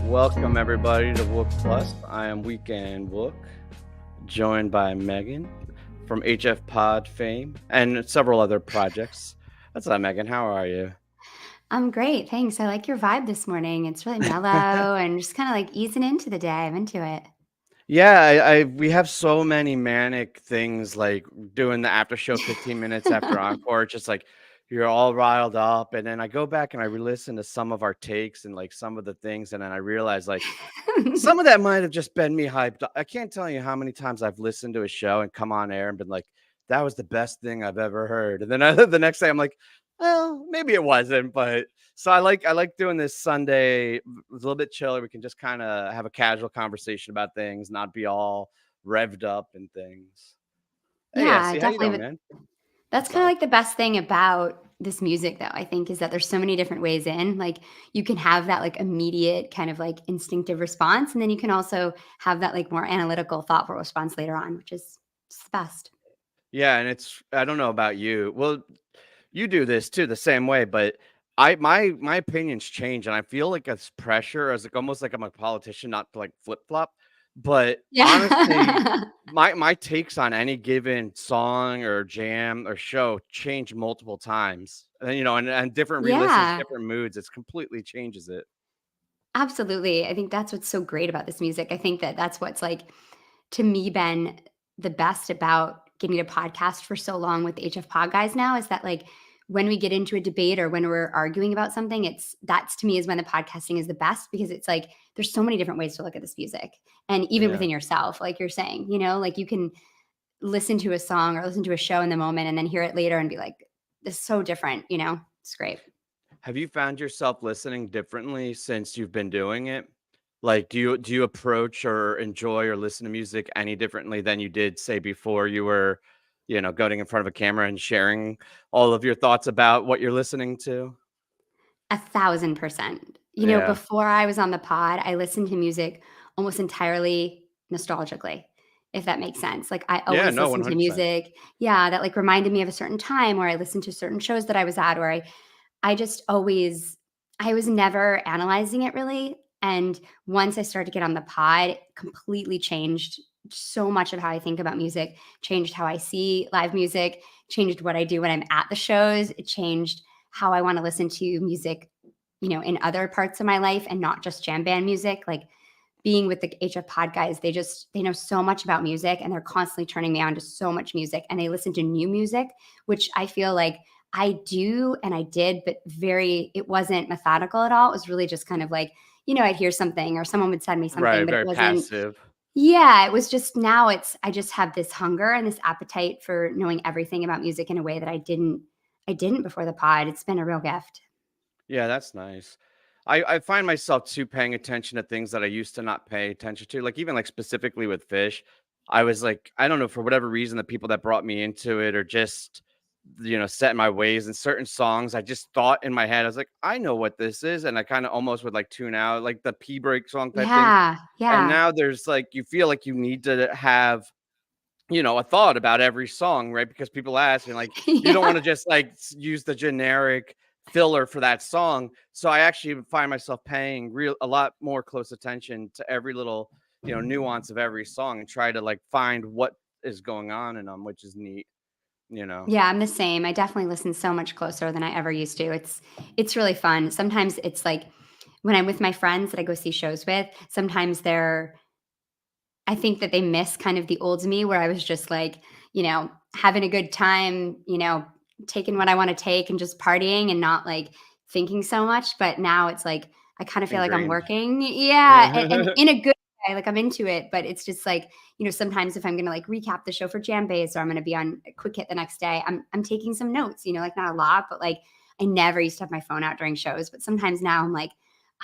Welcome everybody to Wook Plus. I am Weekend Wook, joined by Megan from HF Pod fame and several other projects. What's up, Megan? How are you? I'm great, thanks. I like your vibe this morning. It's really mellow and just kind of like easing into the day. I'm into it. Yeah, we have so many manic things like doing the after show 15 minutes after encore. It's just like you're all riled up, and then I go back and I re-listen to some of our takes and like some of the things, and then I realize like some of that might have just been me hyped up. I can't tell you how many times I've listened to a show and come on air and been like, "That was the best thing I've ever heard," and then the next day I'm like, "Well, maybe it wasn't." But so I like doing this Sunday. It's a little bit chiller. We can just kind of have a casual conversation about things, not be all revved up and things. Hey, Yeah, SC, how you definitely. doing, But man? that's kind of Sorry. like the best thing about this music, though, I think, is that there's so many different ways in. Like, you can have that like immediate kind of like instinctive response. And then you can also have that like more analytical, thoughtful response later on, which is just the best. Yeah, and it's I don't know about you. Well, you do this too the same way, but my opinions change and I feel like it's pressure as like almost like I'm a politician, not to like flip flop. But honestly, Yeah. my takes on any given song or jam or show change multiple times. And and different re-listens, Yeah. different moods. It's completely changes it. Absolutely. I think that's what's so great about this music. I think that that's what's like, to me, been the best about getting to podcast for so long with the HF Pod guys now is that like when we get into a debate or when we're arguing about something, it's that's to me is when the podcasting is the best because it's like there's so many different ways to look at this music. And even Yeah. within yourself, like you're saying, like you can listen to a song or listen to a show in the moment and then hear it later and be like, this is so different. It's great. Have you found yourself listening differently since you've been doing it? Like, do you approach or enjoy or listen to music any differently than you did, say, before you were, going in front of a camera and sharing all of your thoughts about what you're listening to? 1,000%. Yeah. Before I was on the pod, I listened to music almost entirely nostalgically, if that makes sense. Like, I Yeah, always no, listened to 100%. music, yeah, that, like, reminded me of a certain time, or I listened to certain shows that I was at, or I just always I was never analyzing it really, and once I started to get on the pod, it completely changed so much of how I think about music, changed how I see live music, changed what I do when I'm at the shows, it changed how I wanna listen to music, in other parts of my life and not just jam band music, like, being with the HF Pod guys, they know so much about music and they're constantly turning me on to so much music and they listen to new music, which I feel like I do and I did, but it wasn't methodical at all. It was really just kind of like, I'd hear something or someone would send me something, Right, but it very wasn't, passive. yeah, it was just now I just have this hunger and this appetite for knowing everything about music in a way that I didn't before the pod. It's been a real gift. Yeah, that's nice. I find myself too paying attention to things that I used to not pay attention to. Like even like specifically with fish, I was like, I don't know, for whatever reason, the people that brought me into it or just set in my ways and certain songs, I just thought in my head, I was like, I know what this is. And I kind of almost would like tune out, like the P break song type things. Yeah, And yeah. now there's like you feel like you need to have a thought about every song, right? Because people ask, and like, you don't want Yeah. to just like use the generic filler for that song. So I actually find myself paying a lot more close attention to every little, nuance of every song and try to like find what is going on in them, which is neat, you know. Yeah, I'm the same. I definitely listen so much closer than I ever used to. It's really fun. Sometimes it's like when I'm with my friends that I go see shows with, sometimes I think that they miss kind of the old me where I was just like, having a good time, taking what I want to take and just partying and not like thinking so much. But now it's like I kind of feel like I'm Ingrained. working. Yeah. And Yeah. in a good way, like I'm into it. But it's just like, sometimes if I'm gonna like recap the show for Jam Base or I'm gonna be on a quick hit the next day, I'm taking some notes, like not a lot, but like I never used to have my phone out during shows. But sometimes now I'm like,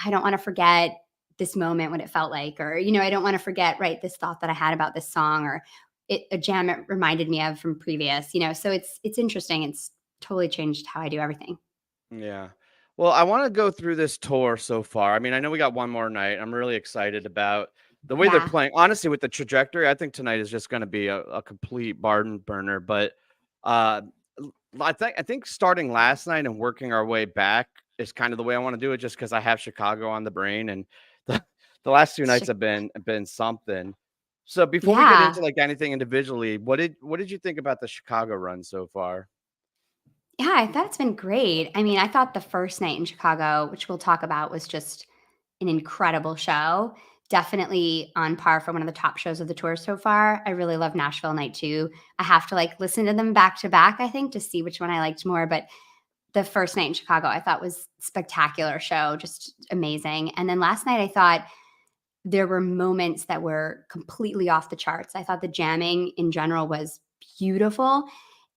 I don't want to forget this moment what it felt like, or I don't want to forget, right, this thought that I had about this song, or a jam it reminded me of from previous, so it's interesting. It's totally changed how I do everything. Yeah. Well, I want to go through this tour so far. I mean, I know we got one more night. I'm really excited about the way they're Yeah. playing. Honestly, with the trajectory, I think tonight is just going to be a complete barn burner. But uh, I think starting last night and working our way back is kind of the way I want to do it, just because I have Chicago on the brain and The last 2 nights Chi have been something. So before we get into, Yeah. like, anything individually, what did you think about the Chicago run so far? Yeah, I thought it's been great. I mean, I thought the first night in Chicago, which we'll talk about, was just an incredible show. Definitely on par for one of the top shows of the tour so far. I really love Nashville Night 2. I have to, like, listen to them back to back, I think, to see which one I liked more, but the first night in Chicago I thought was spectacular show, just amazing. And then last night I thought there were moments that were completely off the charts. I thought the jamming in general was beautiful.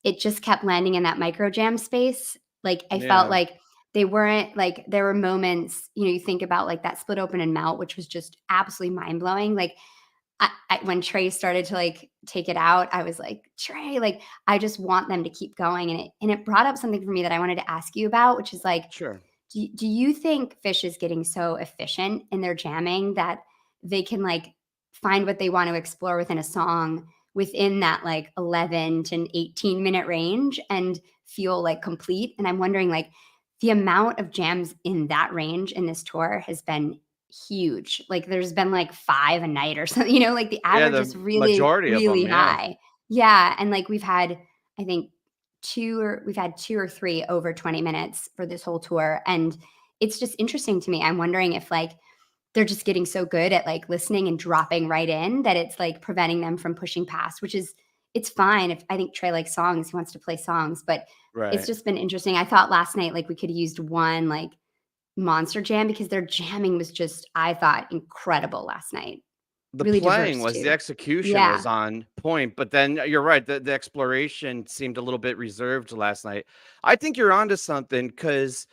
It just kept landing in that micro jam space. Like, I felt Yeah, like they weren't like there were moments, you think about like that split open and melt, which was just absolutely mind blowing. Like, when Trey started to like take it out, I was like, Trey, like, I just want them to keep going. And it brought up something for me that I wanted to ask you about, which is like, sure. do you think Fish is getting so efficient in their jamming that they can like find what they want to explore within a song within that like 11 to 18-minute range and feel like complete? And I'm wondering, like, the amount of jams in that range in this tour has been huge. Like, there's been like 5 a night or something, like the Yeah, average the is really, majority of really them. Yeah, high. Yeah. And like I think we've had 2 or 3 over 20 minutes for this whole tour, and it's just interesting to me. I'm wondering if, like, they're just getting so good at, like, listening and dropping right in that it's, like, preventing them from pushing past, which is it's fine if I think Trey likes songs, he wants to play songs, but it's right. just been interesting. I thought last night, like, we could have used one, like, monster jam because their jamming was just, I thought, incredible last night. The Really playing diverse was the too. execution Yeah. was on point, but then you're right, the exploration seemed a little bit reserved last night. I think you're onto something 'cause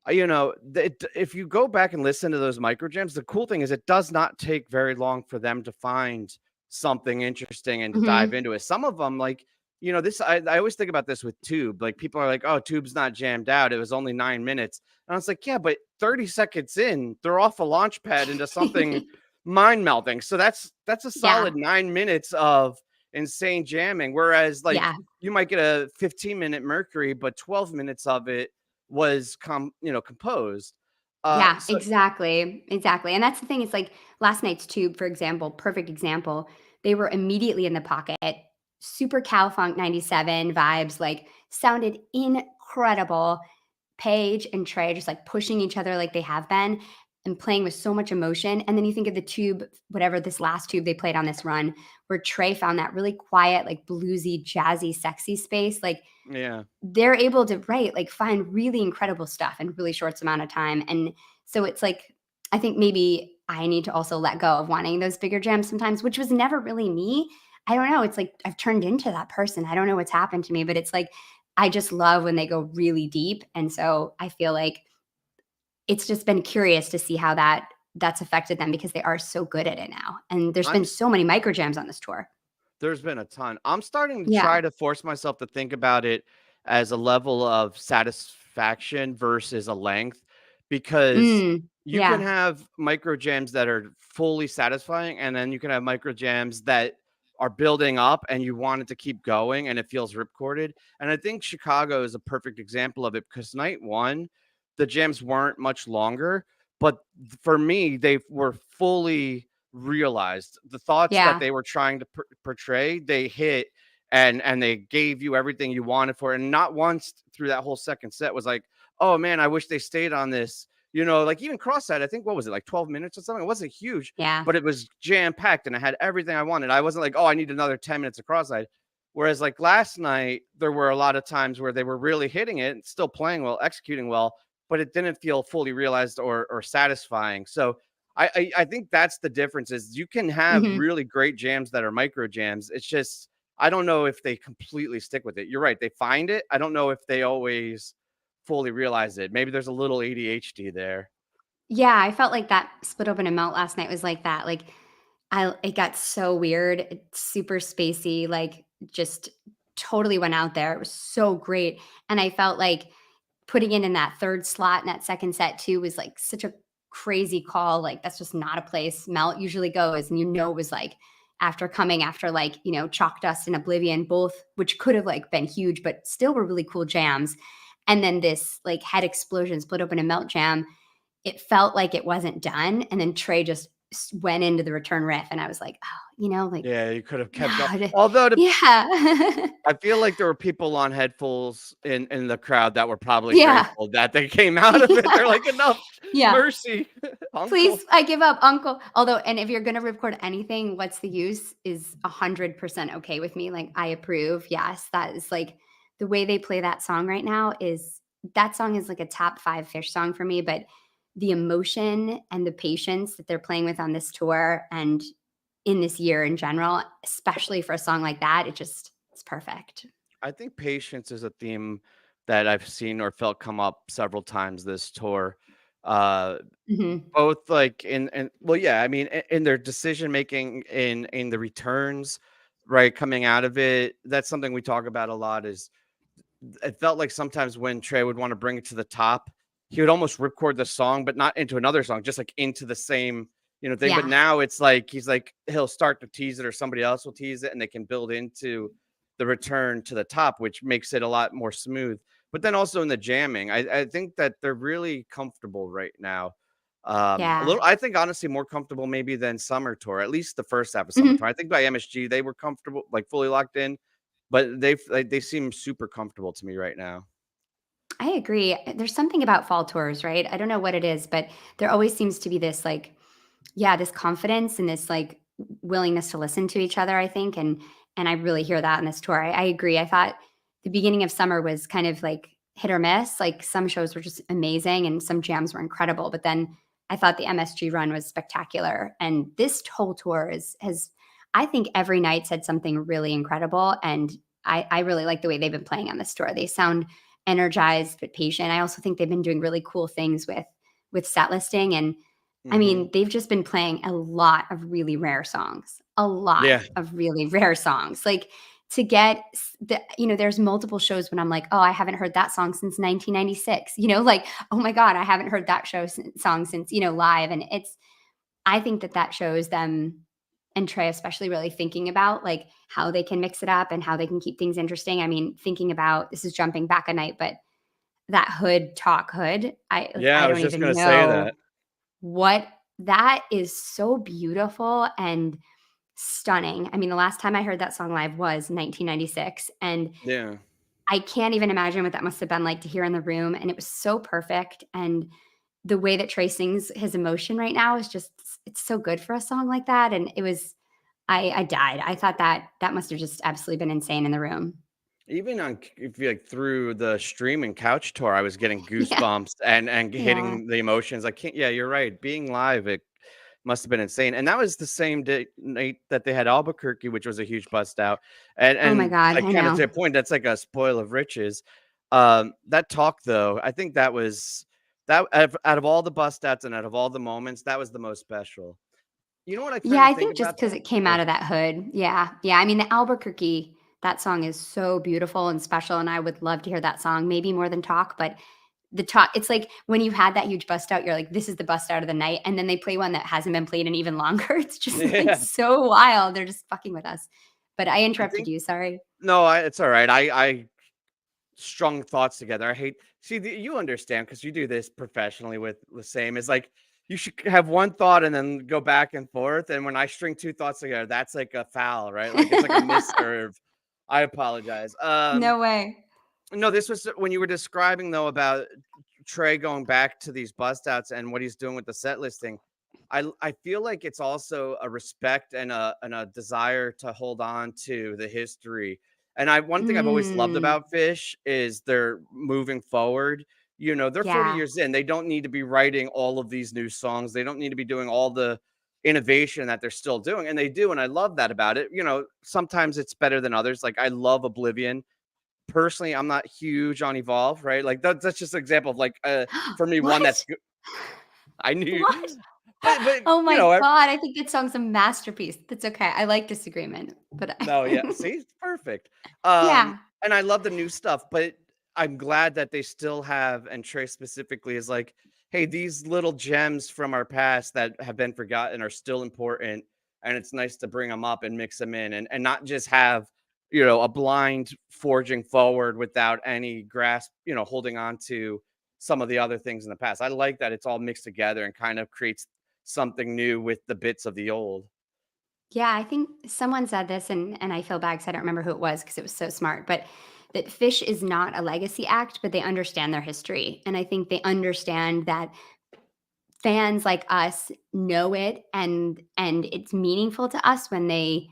if you go back and listen to those micro jams, the cool thing is it does not take very long for them to find something interesting and to dive Mhm. into it. Some of them, like, this I always think about this with Tube. Like, people are like, "Oh, Tube's not jammed out. It was only 9 minutes." And I was like, "Yeah, but 30 seconds in, they're off a launch pad into something mind melting." So that's a Yeah. solid 9 minutes of insane jamming. Whereas, like, Yeah. you might get a 15-minute Mercury, but 12 minutes of it was composed. Yeah, So exactly, exactly, and that's the thing, it's like, last night's Tube, for example, perfect example, they were immediately in the pocket, super Cal Funk '97 vibes, like, sounded incredible. Paige and Trey just, like, pushing each other like they have been and playing with so much emotion, and then you think of the Tube, whatever this last Tube they played on this run, where Trey found that really quiet, like, bluesy, jazzy, sexy space, like, yeah, they're able to, right, like, find really incredible stuff in a really short amount of time. And so it's like, I think maybe I need to also let go of wanting those bigger gems sometimes, which was never really me. I don't know, it's like I've turned into that person. I don't know what's happened to me, but it's like I just love when they go really deep, and so I feel like it's just been curious to see how that's affected them because they are so good at it now, and there's I'm been s so many micro jams on this tour. there's been a ton. I'm starting to Yeah. try to force myself to think about it as a level of satisfaction versus a length, because you can Yeah. have micro jams that are fully satisfying, and then you can have micro jams that are building up and you want it to keep going and it feels ripcorded. And I think Chicago is a perfect example of it because night one, the jams weren't much longer, but for me, they were fully realized. The thoughts that Yeah. they were trying to portray, they hit, and they gave you everything you wanted for it. And not once through that whole second set was like, "Oh man, I wish they stayed on this." Like, even Cross-Eyed, I think, what was it, like 12 minutes or something? It wasn't huge, Yeah. but it was jam packed and I had everything I wanted. I wasn't like, "Oh, I need another 10 minutes of Cross-Eyed." Whereas, like, last night, there were a lot of times where they were really hitting it and still playing well, executing well, but it didn't feel fully realized or satisfying. So I think that's the difference. Is you can have Mhm. really great jams that are micro jams. It's just I don't know if they completely stick with it. You're right. They find it. I don't know if they always fully realize it. Maybe there's a little ADHD there. Yeah, I felt like that Split Open and Melt last night was like that. Like, it got so weird, super spacey, like, just totally went out there. It was so great, and I felt like putting it in that 3rd slot in that 2nd set too was, like, such a crazy call. Like, that's just not a place Melt usually goes, and it was, like, after, like, Chalk Dust and Oblivion, both which could have, like, been huge, but still were really cool jams, and then this, like, Head Explosion, Split Open and Melt jam, it felt like it wasn't done, and then Trey just went into the return riff, and I was like, oh, like, Yeah, you could have kept going. no, Although yeah, I feel like there were people on headphones in the crowd that were probably yeah, grateful that they came out of it. They're yeah, like, "Enough, yeah. mercy, uncle." Please, I give up, uncle. Although, and if you're gonna record anything, what's the use is 100% okay with me. Like, I approve. Yes, that is like the way they play that song right now is that song is like a top 5 Fish song for me, but the emotion and the patience that they're playing with on this tour and in this year in general, especially for a song like that, it's perfect. I think patience is a theme that I've seen or felt come up several times this tour. Uh, Mhm. Both like in well, yeah, I mean, in their decision making in the returns, right, coming out of it. That's something we talk about a lot. Is it felt like sometimes when Trey would want to bring it to the top, he would almost record the song, but not into another song, just like into the same, thing. But Yeah. now it's like he's like he'll start to tease it, or somebody else will tease it, and they can build into the return to the top, which makes it a lot more smooth. But then also in the jamming, I think that they're really comfortable right now. A Yeah. little, I think honestly more comfortable maybe than Summer Tour, at least the first half of Summer Tour. Mhm. I think by MSG they were comfortable, like fully locked in, but they seem super comfortable to me right now. I agree. There's something about fall tours, right? I don't know what it is, but there always seems to be this like, yeah, this confidence and this like willingness to listen to each other, I think. And I really hear that in this tour. I agree. I thought the beginning of summer was kind of like hit or miss. Like some shows were just amazing and some jams were incredible. But then I thought the MSG run was spectacular. And this whole tour has I think every night said something really incredible. And I really like the way they've been playing on this tour. They sound energized but patient. I also think they've been doing really cool things with set listing. And I Mhm. mean, they've just been playing a lot of really rare songs, a lot Yeah. of really rare songs. Like to get there's multiple shows when I'm like, oh, I haven't heard that song since 1996. Like, oh my God, I haven't heard that song since, live. And I think that shows them and Trey, especially really thinking about like how they can mix it up and how they can keep things interesting. I mean, thinking about this is jumping back a night, but that hood talk hood, Yeah, I I was don't just even gonna say know that. what that is so beautiful and stunning. I mean, the last time I heard that song live was 1996, and Yeah. I can't even imagine what that must have been like to hear in the room, and it was so perfect, and the way that Trey sings his emotion right now is just it's so good for a song like that, and it was I died. I thought that must have just absolutely been insane in the room. Even on if you like through the streaming couch tour, I was getting Yeah. goosebumps and Yeah. hitting the emotions. I can't. Yeah, you're right. Being live, it must have been insane. And that was the same day night that they had Albuquerque, which was a huge bust out. And Oh my and god, I I kind of to know. a point, that's like a spoil of riches. That talk though, I think that was that out of all the bust outs and out of all the moments, that was the most special. You know what I Yeah, kind of I think think just about because though? it came out Oh, of that hood. Yeah, yeah, I mean, the Albuquerque, that song is so beautiful and special, and I would love to hear that song, maybe more than Talk, but the Talk it's like when you had that huge bust out, you're like, "This is the bust out of the night," and then they play one that hasn't been played in even longer. It's just, like, yeah. so wild. They're just fucking with us. But I I interrupted think you, sorry. no, it's all right. I strung thoughts together. I hate see you understand because you do this professionally with the same. Is like you should have one thought and then go back and forth. And when I string two thoughts together, that's like a foul, right? Like it's like a misserve. I apologize. No way. No, this was when you were describing though about Trey going back to these bust outs and what he's doing with the set listing. I feel like it's also a respect and a desire to hold on to the history. And I one thing I've always loved Mm, about Fish is they're moving forward. They're 40 yeah. years in. They don't need to be writing all of these new songs. They don't need to be doing all the innovation that they're still doing. And they do. And I love that about it. Sometimes it's better than others. Like I love Oblivion personally. I'm not huge on Evolve, right? Like that's just an example of like for me one that's What? good. I knew, What? but Oh you my know, god, I think that song's a masterpiece. That's okay. I like disagreement, but no, yeah, I see, it's perfect. Um, yeah. and I love the new stuff, but I'm glad that they still have, and Trey specifically is like, hey, these little gems from our past that have been forgotten are still important, and it's nice to bring them up and mix them in, and not just have a blind forging forward without any grasp, holding on to some of the other things in the past. I like that it's all mixed together and kind of creates something new with the bits of the old. Yeah, I think someone said this, and I feel bad because I don't remember who it was because it was so smart, but that Fish is not a legacy act, but they understand their history, and I think they understand that fans like us know it, and it's meaningful to us when they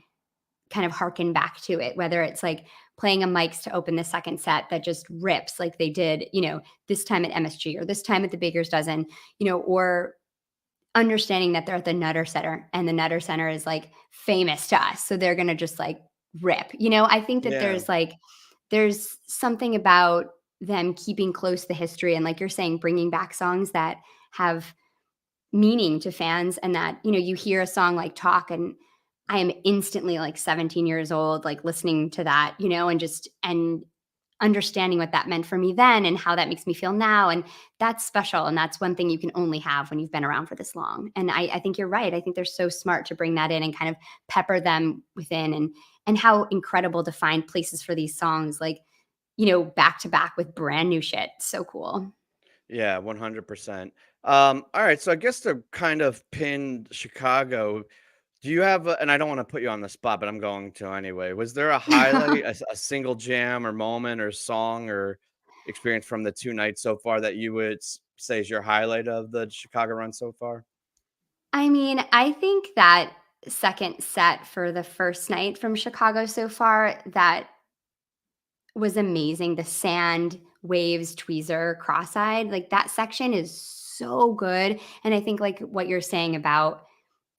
kind of harken back to it, whether it's like playing a Mike's to open the second set that just rips like they did, this time at MSG or this time at the Baker's Dozen, or understanding that they're at the Nutter Center and the Nutter Center is like famous to us. So they're going to just like rip. I think that Yeah. there's something about them keeping close the history and like you're saying bringing back songs that have meaning to fans and that, you hear a song like Talk and I am instantly like 17 years old like listening to that, and understanding what that meant for me then and how that makes me feel now. And that's special. And that's one thing you can only have when you've been around for this long. And I think you're right. I think they're so smart to bring that in and kind of pepper them within and how incredible to find places for these songs, like, back to back with brand new shit. So cool. Yeah, 100%. All right, so I guess to kind of pin Chicago, do you have and I don't want to put you on the spot, but I'm going to anyway. Was there a highlight, a single jam or moment or song or experience from the 2 nights so far that you would say is your highlight of the Chicago run so far? I mean, I think that second set for the first night from Chicago so far, that was amazing. The sand, waves, tweezer, cross-eyed, like that section is so good. And I think like what you're saying about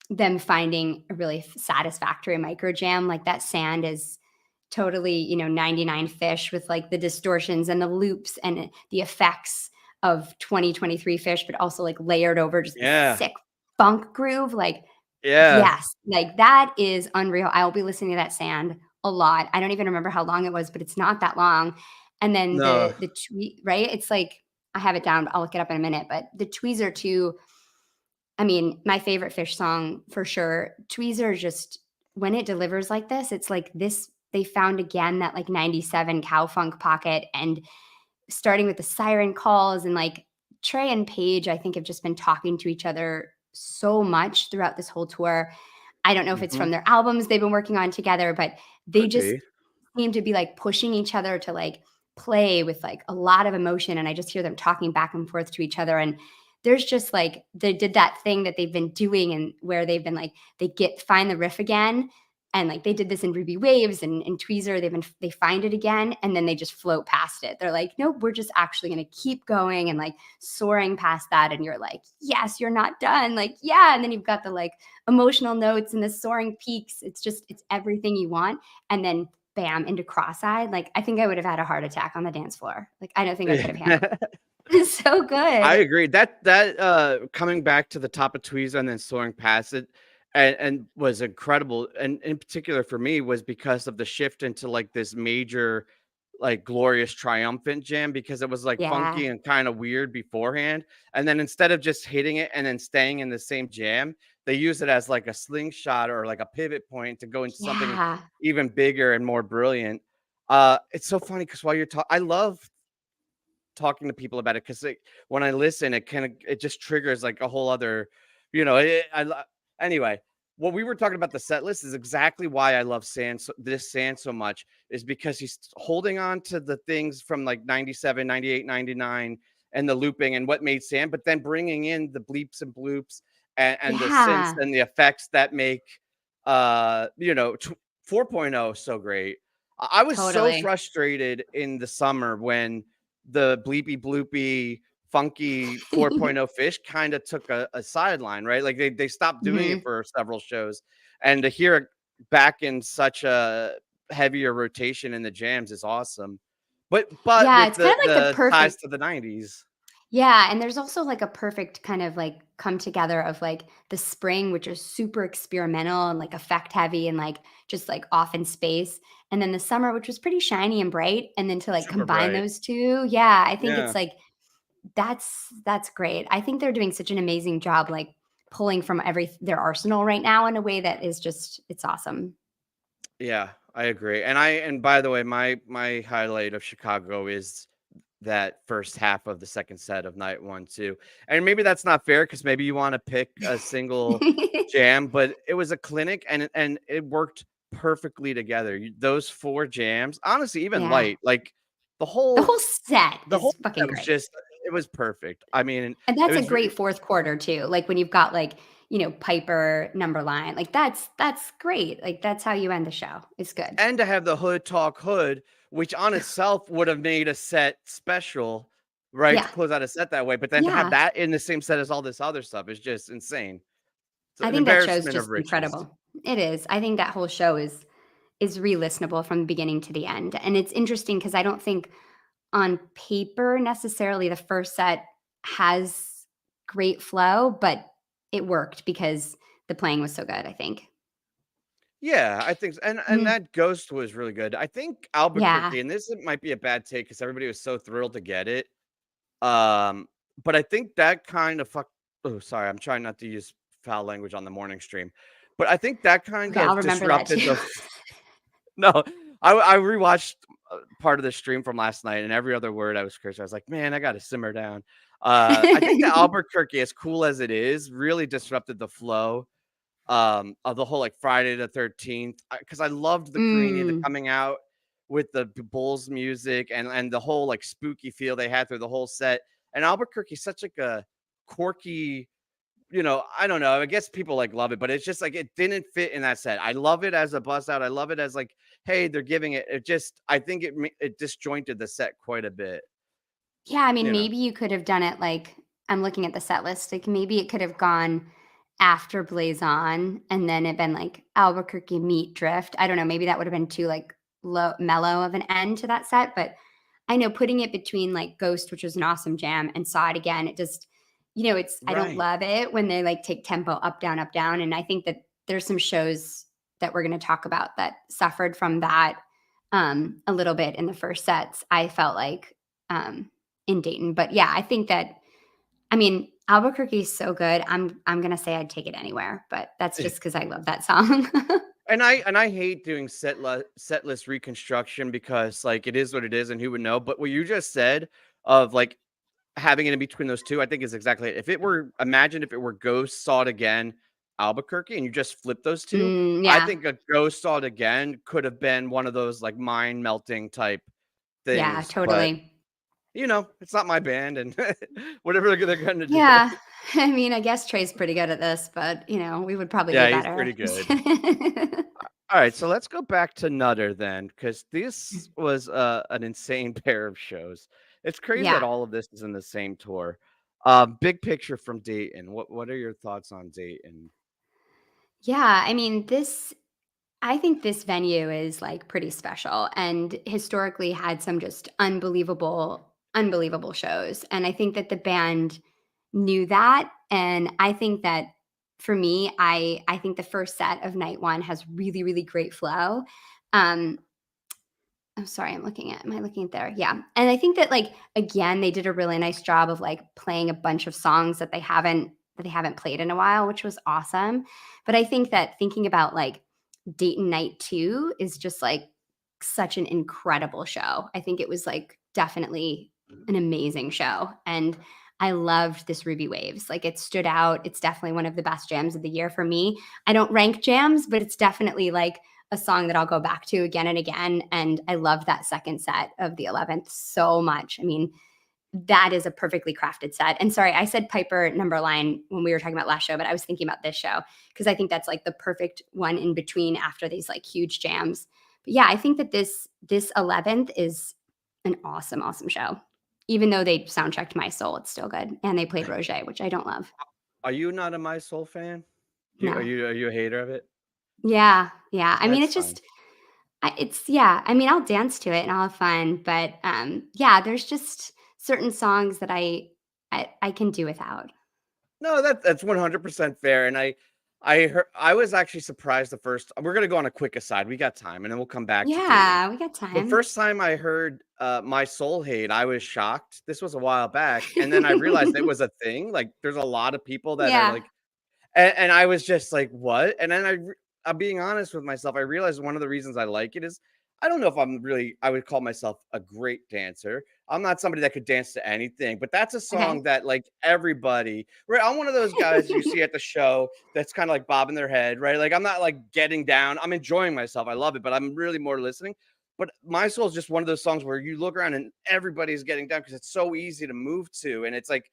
them finding a really satisfactory micro jam, like that sand is totally, 99 Fish with like the distortions and the loops and the effects of 2023 Fish, but also like layered over just the Yeah. sick funk groove. Like, Yeah. yes, like that is unreal. I will be listening to that sand a lot. I don't even remember how long it was, but it's not that long. And then No. the tweet, right? It's like I have it down. I'll look it up in a minute. But the tweezer too. I mean, my favorite Fish song for sure. Tweezer just when it delivers like this, it's like this. They found again that like 97 cow funk pocket and starting with the siren calls and like Trey and Paige, I think have just been talking to each other so much throughout this whole tour. I don't know if it's Mhm. from their albums they've been working on together, but they Could just be. seem to be like pushing each other to like play with like a lot of emotion. And I just hear them talking back and forth to each other. And there's just like they did that thing that they've been doing and where they've been like they get find the riff again and like they did this in Ruby Waves and Tweezer, they find it again and then they just float past it. They're like, nope, we're just actually gonna keep going and like soaring past that. And you're like, yes, you're not done. Like, yeah. And then you've got the like emotional notes and the soaring peaks. It's everything you want. And then bam, into cross-eyed. Like I think I would have had a heart attack on the dance floor. Like I don't think I could have handled it. It's so I good. agree. Coming back to the top of Tweezer and then soaring past it and was incredible. And in particular for me was because of the shift into like this major, like glorious triumphant jam because it was like Yeah. funky and kind of weird beforehand. And then instead of just hitting it and then staying in the same jam, they use it as like a slingshot or like a pivot point to go into something Yeah. even bigger and more brilliant. It's so funny because while you're talking, I love talking to people about it because when I listen, it just triggers like a whole other, you know. Anyway, what we were talking about the set list is exactly why I love this Sand so much is because he's holding on to the things from like 97, 98, 99, and the looping and what made Sand, but then bringing in the bleeps and bloops and the synths Yeah. and the effects that make 4.0 so great. I was so Totally. frustrated in the summer when the bleepy bloopy funky 4.0 Fish kind of took a sideline, right? Like they stopped doing it Mhm. for several shows. And to hear it back in such a heavier rotation in the jams is awesome. But Yeah, with it's kind of like the the ties perfect. to the 90s. Yeah, and there's also like a perfect kind of like come together of like the spring, which is super experimental and like effect heavy and like just like off in space. And then the summer, which was pretty shiny and bright. And then to like Super combine bright. those two, yeah, I think it's Yeah. like that's great. I think they're doing such an amazing job, like pulling from every their arsenal right now in a way that is just it's awesome. Yeah, I agree. And by the way, my highlight of Chicago is that first half of the second set of night one too. And maybe that's not fair because maybe you want to pick a single jam, but it was a clinic and it worked perfectly together. Those four jams, honestly, even Yeah. light, like the The whole whole set the whole is fucking set was great. just it was perfect. I mean, And it that's a was great 4th quarter too, like, when you've got, like, Piper, number line, like, that's great, like, that's how you end the show. It's good. and to have the hood talk hood, which on itself would have made a set special, right? To Yeah. close out a set that way, but then to have Yeah. that in the same set as all this other stuff is just insane. It's I an think that show's embarrassment of just riches. incredible. It is. I think that whole show is re-listenable from the beginning to the end, and it's interesting because I don't think on paper necessarily the first set has great flow, but it worked because the playing was so good, I think. Yeah, I think so, and Mhm. that Ghost was really good. I think Yeah. Albuquerque, and this might be a bad take because everybody was so thrilled to get it. Um, but I think that kind of oh, sorry, I'm trying not to use foul language on the morning stream. But I think that kind Okay, I'll of remember that disrupted too. the no, I rewatched part of the stream from last night, and every other word I was cursing. I was like, man, I got to simmer down. I think the Albuquerque, as cool as it is, really disrupted the flow of the whole like Friday the 13th because I loved the Carini, the Mm. coming out with the Bulls music and the whole like spooky feel they had through the whole set. And Albuquerque's such like a quirky, I don't know. I guess people like love it, but it's just like it didn't fit in that set. I love it as a bust out. I love it as like, hey, they're giving it. It just, I think it disjointed the set quite a bit. Yeah, I mean, You know, maybe you could have done it like I'm looking at the set list, like, maybe it could have gone after Blaze On and then it been, like, Albuquerque meet Drift. I don't know, maybe that would have been too, like, low mellow of an end to that set, but I know putting it between, like, Ghost, which was an awesome jam, and Saw It Again, it just it's I don't right? love it when they, like, take tempo up, down, and I think that there's some shows that we're gonna talk about that suffered from that, a little bit in the first sets, I felt like, um in Dayton. But yeah, I think that I mean, Albuquerque is so good. I'm gonna say I'd take it anywhere, but that's just because I love that song. And I hate doing set list reconstruction because like it is what it is and who would know. But what you just said of like having it in between those two, I think is exactly it. If it were imagine if it were Ghost Saw It Again, Albuquerque, and you just flip those two, I Yeah, think a Ghost Saw It Again could have been one of those like mind melting type yeah, things. But totally. it's not my band and whatever they're gonna do. Yeah, I mean, I guess Trey's pretty good at this, but we would probably be Yeah, he's better. pretty good. All right, so let's go back to Nutter then, because this was an insane pair of shows. It's crazy that Yeah, all of this is in the same tour. Big picture from Dayton. What are your thoughts on Dayton? yeah. I mean, I think this venue is like pretty special and historically had some just unbelievable shows. And I think that the band knew that. And I think that for me, I think the first set of night one has really, really great flow. Um, I'm sorry, am I looking at there? Yeah. And I think that like again, they did a really nice job of like playing a bunch of songs that they haven't played in a while, which was awesome. But I think that thinking about like Dayton Night 2 is just like such an incredible show. I think it was like definitely an amazing show. And I loved this Ruby Waves. Like it stood out. It's definitely one of the best jams of the year for me. I don't rank jams, but it's definitely like a song that I'll go back to again and again. And I love that second set of the 11th so much. I mean, that is a perfectly crafted set. And sorry, I said Piper Numberline when we were talking about last show, but I was thinking about this show because I think that's like the perfect one in between after these like huge jams. But yeah, I think that this 11th is an awesome, awesome show. Even though they soundchecked My Soul, it's still good. And they played Roger, which I don't love. Are you not a My Soul fan? Are No. you a hater of it? Yeah. Yeah. I mean, That's it's fine. just yeah, I mean, I'll dance to it and I'll have fun, but, yeah, there's just certain songs that I can do without. No, that's 100% fair. And I was actually surprised the first. We're gonna go on a quick aside. We got time, and then we'll come back to Dayton. Yeah, we got The time. first time I heard My Soul Hate, I was shocked. This was a while back, and then I realized it was a thing. Like, there's a lot of people that are Yeah. like, and I was just like, what? And then I'm being honest with myself. I realized one of the reasons I like it is I don't know if I would call myself a great dancer. I'm not somebody that could dance to anything, but that's a song Okay. that like everybody, right? I'm one of those guys you see at the show that's kind of like bobbing their head, right? Like I'm not like getting down. I'm enjoying myself. I love it, but I'm really more listening. But My Soul is just one of those songs where you look around and everybody's getting down because it's so easy to move to. And it's like,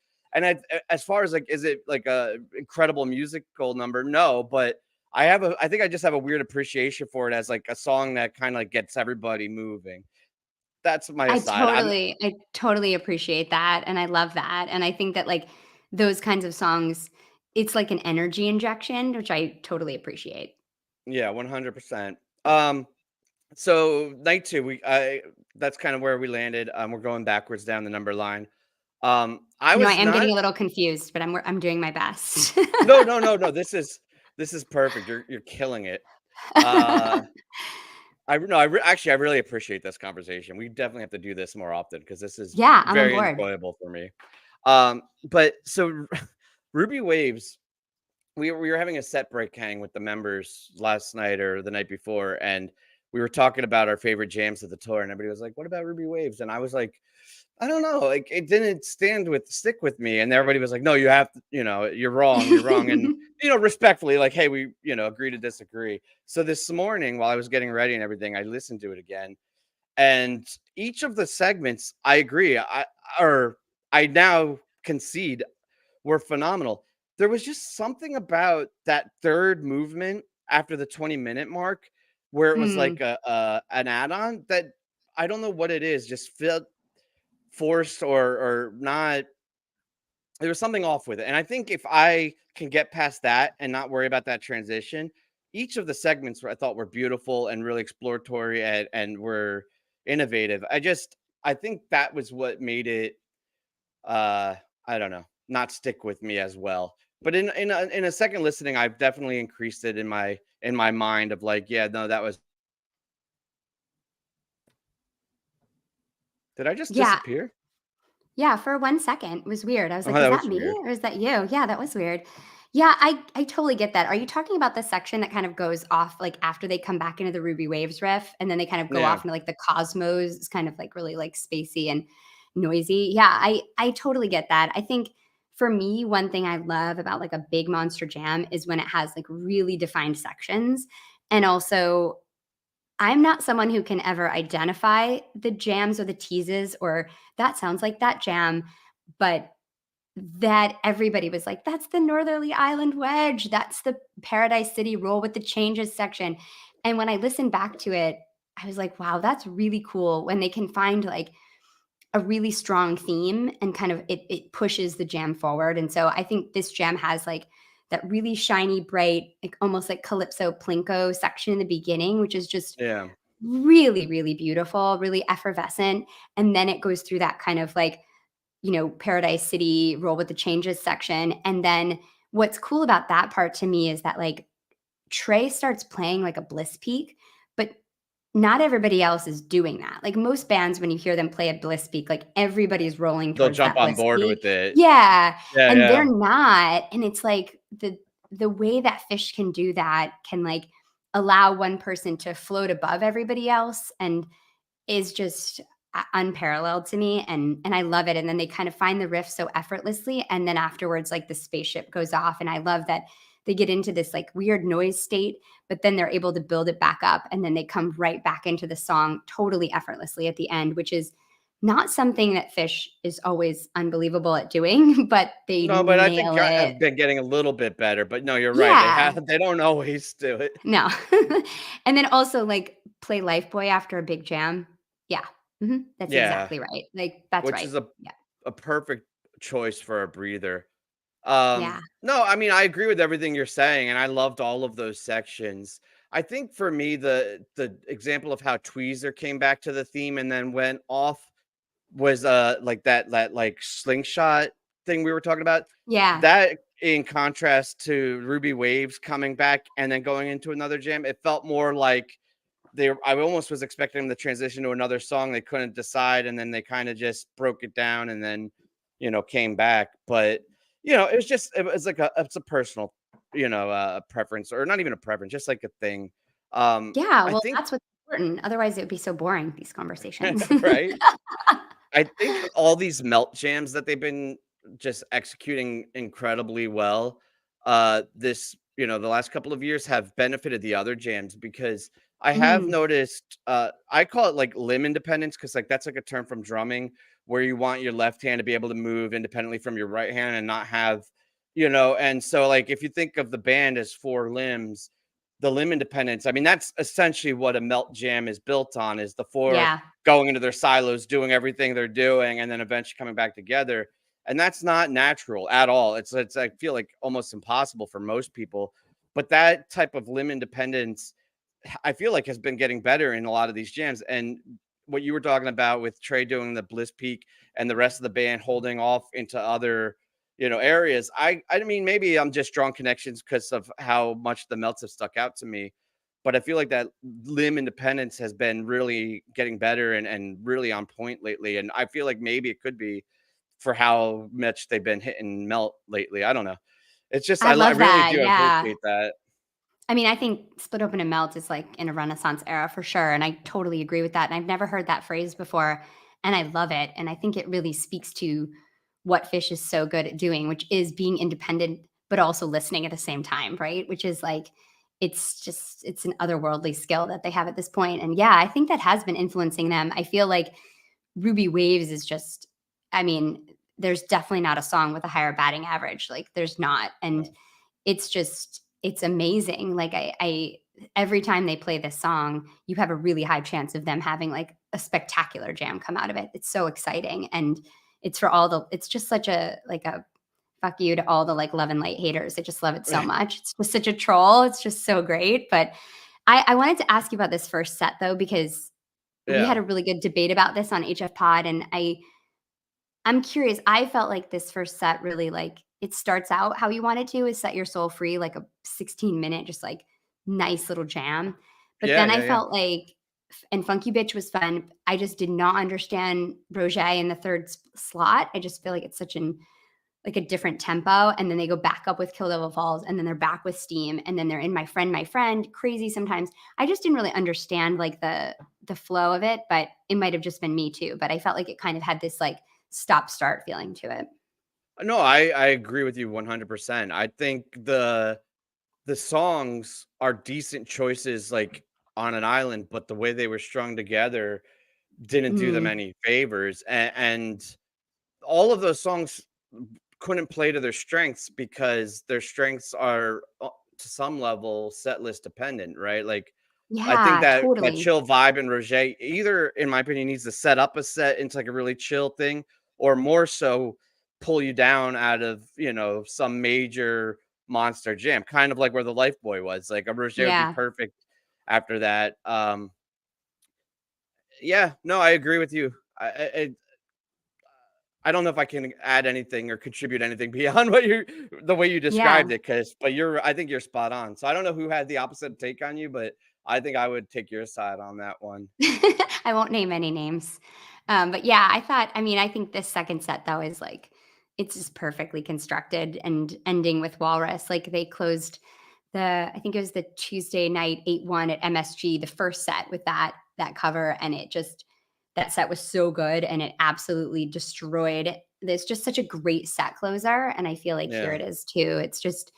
as far as like, is it like a incredible musical number? No, but I think I just have a weird appreciation for it as like a song that kind of like gets everybody moving. That's my aside. I totally appreciate that, and I love that, and I think that, like, those kinds of songs, it's like an energy injection, which I totally appreciate. Yeah, 100%. Um, so night two, we I that's kind of where we landed. We're going backwards down the number line. I You know, I was am not getting a little confused, but I'm doing my best. no, no, no, no. This is perfect. You're killing it. Uh I no, actually I really appreciate this conversation. We definitely have to do this more often because this is Yeah, I'm on very board. enjoyable for me. But so Ruby Waves, we were having a set break hang with the members last night or the night before, and we were talking about our favorite jams of the tour, and everybody was like, "What about Ruby Waves?" And I was like, "I don't know, like it didn't stick with me." And everybody was like, "No, you have to, you're wrong." And respectfully, like, "Hey, we agree to disagree." So this morning, while I was getting ready and everything, I listened to it again, and each of the segments, I agree, or I now concede were phenomenal. There was just something about that third movement after the 20-minute mark where it was Mm, like an add-on that I don't know what it is, just felt forced or not. There was something off with it. And I think if I can get past that and not worry about that transition, each of the segments I thought were beautiful and really exploratory and were innovative. I think that was what made it uh I don't know, not stick with me as well. But in a second listening, I've definitely increased it in my mind of like, yeah, no, that was. Did I just yeah. disappear? Yeah, for 1 second, it was weird. I was Oh, like, "Is that that was me weird. or is that you?" Yeah, that was weird. Yeah, I totally get that. Are you talking about the section that kind of goes off, like, after they come back into the Ruby Waves riff, and then they kind of go Yeah. off into, like, the cosmos, it's kind of, like, really, like, spacey and noisy? Yeah, I totally get that. I think for me, one thing I love about, like, a big monster jam is when it has, like, really defined sections, and also I'm not someone who can ever identify the jams or the teases or that sounds like that jam, but that everybody was like, "That's the Northerly Island Wedge. That's the Paradise City Roll with the Changes section." And when I listened back to it, I was like, "Wow, that's really cool when they can find like a really strong theme and kind of it pushes the jam forward." And so I think this jam has like that really shiny, bright, like almost like calypso plinko section in the beginning, which is just Yeah. really, really beautiful, really effervescent. And then it goes through that kind of like, Paradise City roll with the changes section. And then what's cool about that part to me is that like Trey starts playing like a bliss peak, but not everybody else is doing that. Like most bands, when you hear them play a bliss peak, like everybody's rolling They'll towards jump that on bliss board peak. with it. Yeah. Yeah, And they're yeah. not. And it's like the way that Fish can do that can like allow one person to float above everybody else and is just unparalleled to me and I love it and then they kind of find the riff so effortlessly and then afterwards like the spaceship goes off and I love that they get into this like weird noise state but then they're able to build it back up and then they come right back into the song totally effortlessly at the end which is not something that Fish is always unbelievable at doing but they No, but I think nail I it. have been getting a little bit better, but no, you're right. Yeah. They don't always do it, No. And then also, like, play Life Boy after a big jam. Yeah. Mhm. That's yeah, exactly right. Like, that's which right. is a Yeah. a perfect choice for a breather. Yeah. No, I mean, I agree with everything you're saying, and I loved all of those sections. I think for me, the example of how Tweezer came back to the theme and then went off was like that like slingshot thing we were talking about. Yeah. That in contrast to Ruby Waves coming back and then going into another jam, it felt more like I almost was expecting them to transition to another song. They couldn't decide, and then they kind of just broke it down and then, came back. But it was like it's a personal, preference, or not even a preference, just like a thing. Yeah, I well, think that's what important. Otherwise, it would be so boring, these conversations. Right? I think all these melt jams that they've been just executing incredibly well, the last couple of years have benefited the other jams because I have Mm, noticed, I call it like limb independence because like that's like a term from drumming where you want your left hand to be able to move independently from your right hand and not have, and so like if you think of the band as four limbs, the limb independence, I mean, that's essentially what a melt jam is built on is the four yeah, going into their silos, doing everything they're doing, and then eventually coming back together. And that's not natural at all. It's I feel like almost impossible for most people. But that type of limb independence, I feel like has been getting better in a lot of these jams. And what you were talking about with Trey doing the Bliss Peak and the rest of the band holding off into other, areas. I mean, maybe I'm just drawing connections because of how much the melts have stuck out to me. But I feel like that limb independence has been really getting better and really on point lately. And I feel like maybe it could be for how much they've been hitting melt lately. I don't know. It's just I I love really that, do yeah. appreciate that. I mean, I think Split Open and Melt is like in a Renaissance era for sure. And I totally agree with that. And I've never heard that phrase before. And I love it. And I think it really speaks to what Fish is so good at doing, which is being independent, but also listening at the same time, right? Which is like, it's an otherworldly skill that they have at this point. And yeah, I think that has been influencing them. I feel like Ruby Waves is just, I mean, there's definitely not a song with a higher batting average. Like, there's not. And No. it's just it's amazing. Like I every time they play this song, you have a really high chance of them having like a spectacular jam come out of it. It's so exciting. And it's just such a like a fuck you to all the like Love and Light haters. I just love it so much. It's just such a troll. It's just so great. But I wanted to ask you about this first set though, because we had Yeah. a really good debate about this on HF Pod, and I'm curious. I felt like this first set really like it starts out how you want it to is Set Your Soul Free, like a 16-minute, just like nice little jam. But Yeah, then I yeah, yeah. felt like, and Funky Bitch was fun. I just did not understand Roger in the third slot. I just feel like it's such an like a different tempo. And then they go back up with Kill Devil Falls, and then they're back with Steam, and then they're in My Friend, crazy sometimes. I just didn't really understand like the flow of it, but it might have just been me too. But I felt like it kind of had this like stop start feeling to it. No, I agree with you 100%. I think the songs are decent choices like on an island, but the way they were strung together didn't do them Mm, any favors. And all of those songs couldn't play to their strengths because their strengths are to some level set list dependent, right? Like I think yeah, that totally. chill vibe in Roger either, in my opinion, needs to set up a set into like a really chill thing, or more so pull you down out of some major monster jam, kind of like where the Life Boy was. Like a Roger would be Yeah. perfect after that. Yeah, no, I agree with you. I don't know if I can add anything or contribute anything beyond the way you Yeah. described it, but I think you're spot on. So I don't know who had the opposite take on you, but I think I would take your side on that one. I won't name any names. But yeah, I mean, I think this second set though is like, it's just perfectly constructed and ending with Walrus. Like they closed I think it was the Tuesday night 8-1 at MSG, the first set with that cover. And that set was so good and it absolutely destroyed. There's just such a great set closer. And I feel like here Yeah. it is too. It's just,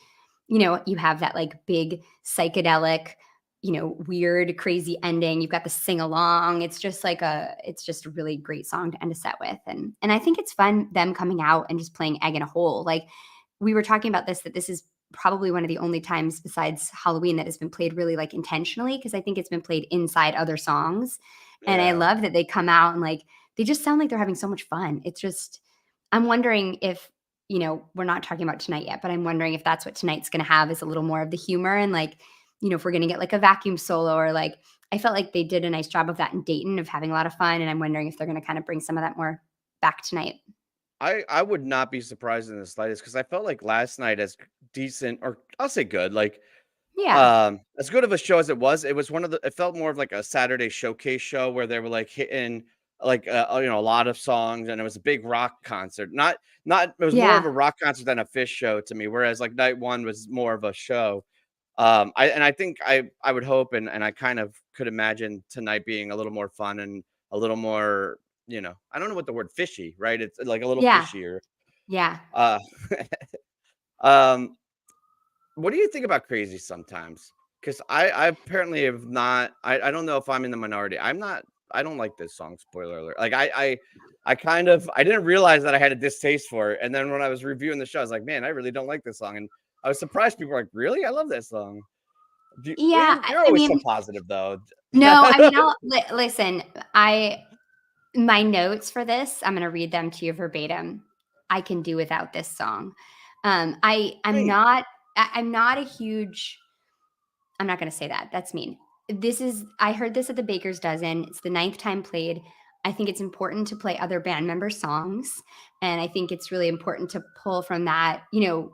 you have that like big psychedelic, weird, crazy ending. You've got the sing along. It's just a really great song to end a set with. And I think it's fun them coming out and just playing Egg in a Hole. Like we were talking about this, that this is probably one of the only times besides Halloween that has been played really like intentionally, because I think it's been played inside other songs. And I Yeah. love that they come out and like they just sound like they're having so much fun. It's just I'm wondering if, we're not talking about tonight yet, but I'm wondering if that's what tonight's going to have is a little more of the humor and like, if we're going to get like a vacuum solo or like, I felt like they did a nice job of that in Dayton of having a lot of fun. And I'm wondering if they're going to kind of bring some of that more back tonight. I would not be surprised in the slightest because I felt like last night as decent, or I'll say good, like Yeah. as good of a show as it was one of the it felt more of like a Saturday showcase show where they were like hitting like a lot of songs, and it was a big rock concert. Not it was more of Yeah. a rock concert than a Fish show to me, whereas like night one was more of a show. I think I would hope, and I kind of could imagine tonight being a little more fun and a little more, I don't know what the word fishy, right? It's like a little Yeah. fishier. Yeah. Uh, um, what do you think about Crazy sometimes? Because I apparently have not. I don't know if I'm in the minority. I'm not. I don't like this song. Spoiler alert. Like I kind of I didn't realize that I had a distaste for it, and then when I was reviewing the show, I was like, man, I really don't like this song, and I was surprised people were like, really, I love this song. Yeah. You're I always so mean, positive though. no, I mean, listen, my notes for this, I'm gonna read them to you verbatim. I can do without this song. I'm Great. not I'm not a huge I'm not gonna say that. That's mean. I heard this at the Baker's Dozen. It's the ninth time played. I think it's important to play other band member songs. And I think it's really important to pull from that,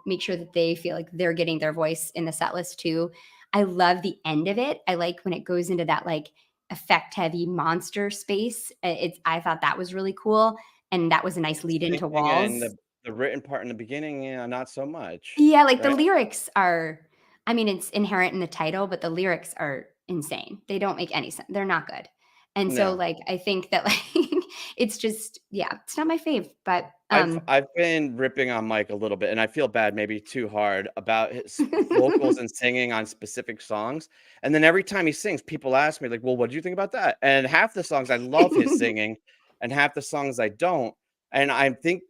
make sure that they feel like they're getting their voice in the set list too. I love the end of it. I like when it goes into that like effect heavy monster space. I thought that was really cool. And that was a nice lead into Singing and Walls. the written part in the beginning, not so much, Yeah, like the right? lyrics are I mean, it's inherent in the title, but the lyrics are insane. They don't make any sense. They're not good. And so No. like I think that like it's just yeah, it's not my fave, but I've been ripping on Mike a little bit, and I feel bad, maybe too hard, about his vocals and singing on specific songs. And then every time he sings, people ask me like, "Well, what do you think about that?" And half the songs I love his singing, and half the songs I don't. And I think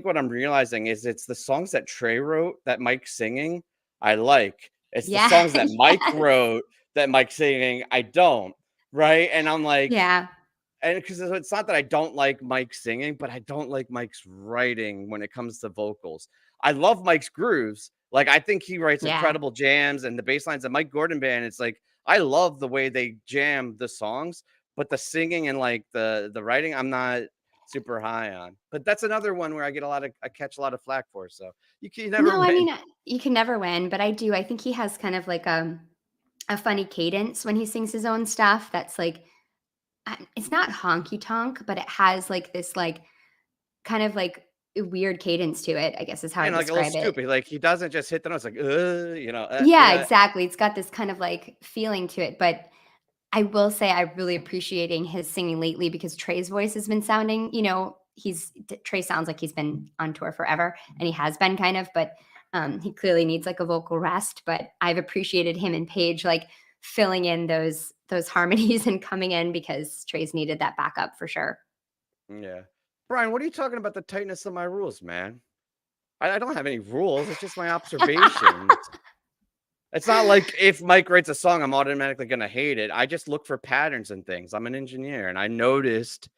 what I'm realizing is it's the songs that Trey wrote that Mike's singing I like. It's the yeah, songs that Mike yes. wrote that Mike's singing I don't. Right? And I'm like, Yeah, and because it's not that I don't like Mike singing, but I don't like Mike's writing when it comes to vocals. I love Mike's grooves. Like I think he writes yeah, incredible jams and the bass lines of Mike Gordon band. It's like I love the way they jam the songs, but the singing and like the writing, I'm not super high on. But that's another one where I catch a lot of flack for. So you can never no, I win. mean you can never win, but I think he has kind of like a funny cadence when he sings his own stuff that's like it's not honky tonk, but it has like this like kind of like weird cadence to it, I guess is how I Like a little describe it. stupid. Like he doesn't just hit the notes like Yeah, exactly. It's got this kind of like feeling to it, but I will say I'm really appreciating his singing lately because Trey's voice has been sounding, Trey sounds like he's been on tour forever and he has been kind of, but he clearly needs like a vocal rest, but I've appreciated him and Paige like filling in those harmonies and coming in because Trey's needed that backup for sure. Yeah. Brian, what are you talking about the tightness of my rules, man? I don't have any rules. It's just my observations. It's not like if Mike writes a song, I'm automatically going to hate it. I just look for patterns and things. I'm an engineer, and I noticed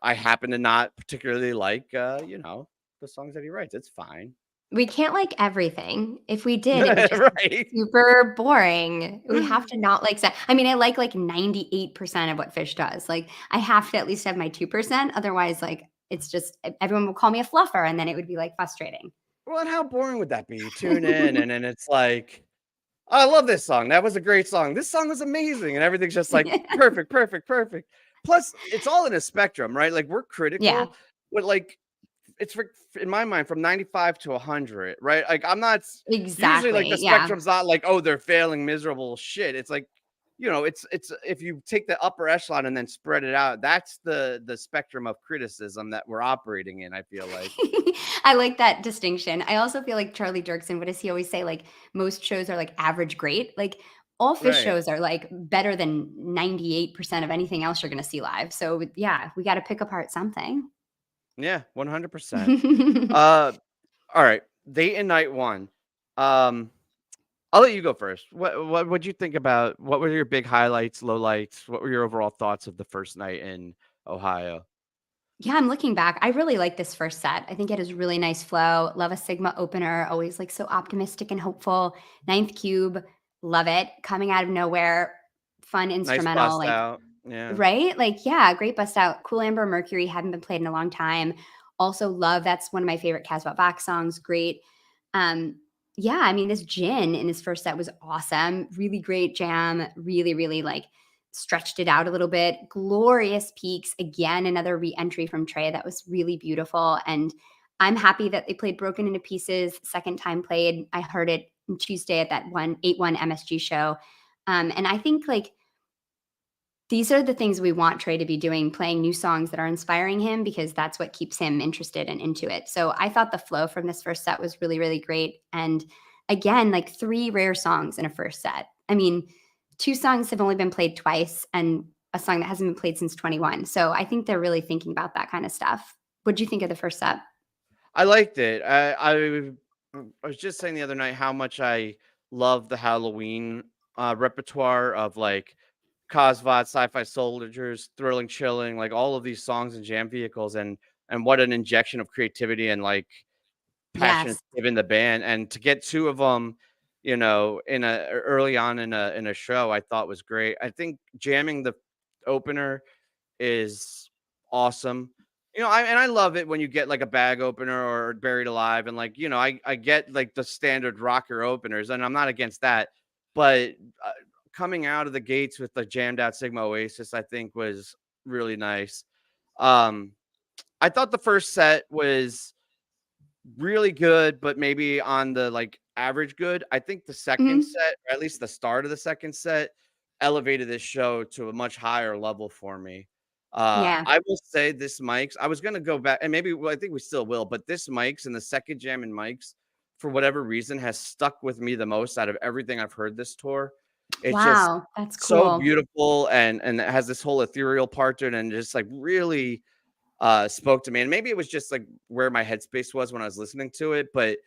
I happen to not particularly like, the songs that he writes. It's fine. We can't like everything. If we did, it would just be Right. super boring. We have to not I mean, I like 98% of what Fish does. Like, I have to at least have my 2%. Otherwise, like, it's just everyone will call me a fluffer, and then it would be, like, frustrating. Well, and how boring would that be? You tune in, and then it's like, I love this song. That was a great song. This song was amazing. And everything's just like perfect, perfect, perfect. Plus, it's all in a spectrum, right? Like we're Yeah, critical, but like in my mind from 95 to 100, right? Like I'm not usually like exactly. the Yeah. spectrum's not like, oh, they're failing miserable shit. It's like, it's if you take the upper echelon and then spread it out, that's the spectrum of criticism that we're operating in, I feel like. I like that distinction. I also feel like Charlie Dirksen, what does he always say? Like, most shows are, like, average great. Like, all Fish Right. shows are, like, better than 98% of anything else you're gonna see live. So, yeah, we gotta pick apart something. Yeah, 100%. All right. Date and night one. Um, I'll let you go first. What would you think about what were your big highlights, lowlights? What were your overall thoughts of the first night in Ohio? Yeah, I'm looking back. I really like this first set. I think it has really nice flow. Love a Sigma opener, always like so optimistic and hopeful. Ninth Cube, love it. Coming out of nowhere, fun Nice instrumental, bust like out. Yeah. right? Like, yeah, great bust out. Cool Amber Mercury hadn't been played in a long time. Also love that's one of my favorite Casbah Bach songs. Great. Um, yeah, I mean, this Gin in his first set was awesome. Really great jam. Really, really like stretched it out a little bit. Glorious Peaks. Again, another re-entry from Trey that was really beautiful. And I'm happy that they played Broken Into Pieces second time played. I heard it on Tuesday at that 181 MSG show. And I think like these are the things we want Trey to be doing, playing new songs that are inspiring him because that's what keeps him interested and into it. So I thought the flow from this first set was really, really great. And again, like 3 rare songs in a first set. I mean, 2 songs have only been played twice and a song that hasn't been played since 21. So I think they're really thinking about that kind of stuff. What do you think of the first set? I liked it. I was just saying the other night how much I love the Halloween repertoire of like Cosvat, Sci-Fi Soldiers, Thrilling Chilling, like all of these songs and jam vehicles, and what an injection of creativity and like passion Yes. given the band, and to get 2 of them, you know, in a early on in a show, I thought was great. I think jamming the opener is awesome. You know, I love it when you get like a bag opener or Buried Alive, and like, you know, I get like the standard rocker openers, and I'm not against that, but coming out of the gates with the jammed out Sigma Oasis, I think was really nice. Um, I thought the first set was really good, but maybe on the like average good. I think the second Mhm. set, or at least the start of the second set, elevated this show to a much higher level for me. Yeah. I will say this Mike's. I was gonna go back, and maybe well, I think we still will, but this Mike's and the second jam in Mike's, for whatever reason, has stuck with me the most out of everything I've heard this tour. It's just Wow, that's so cool. beautiful, and it has this whole ethereal part to it, and just like really spoke to me. And maybe it was just like where my headspace was when I was listening to it, but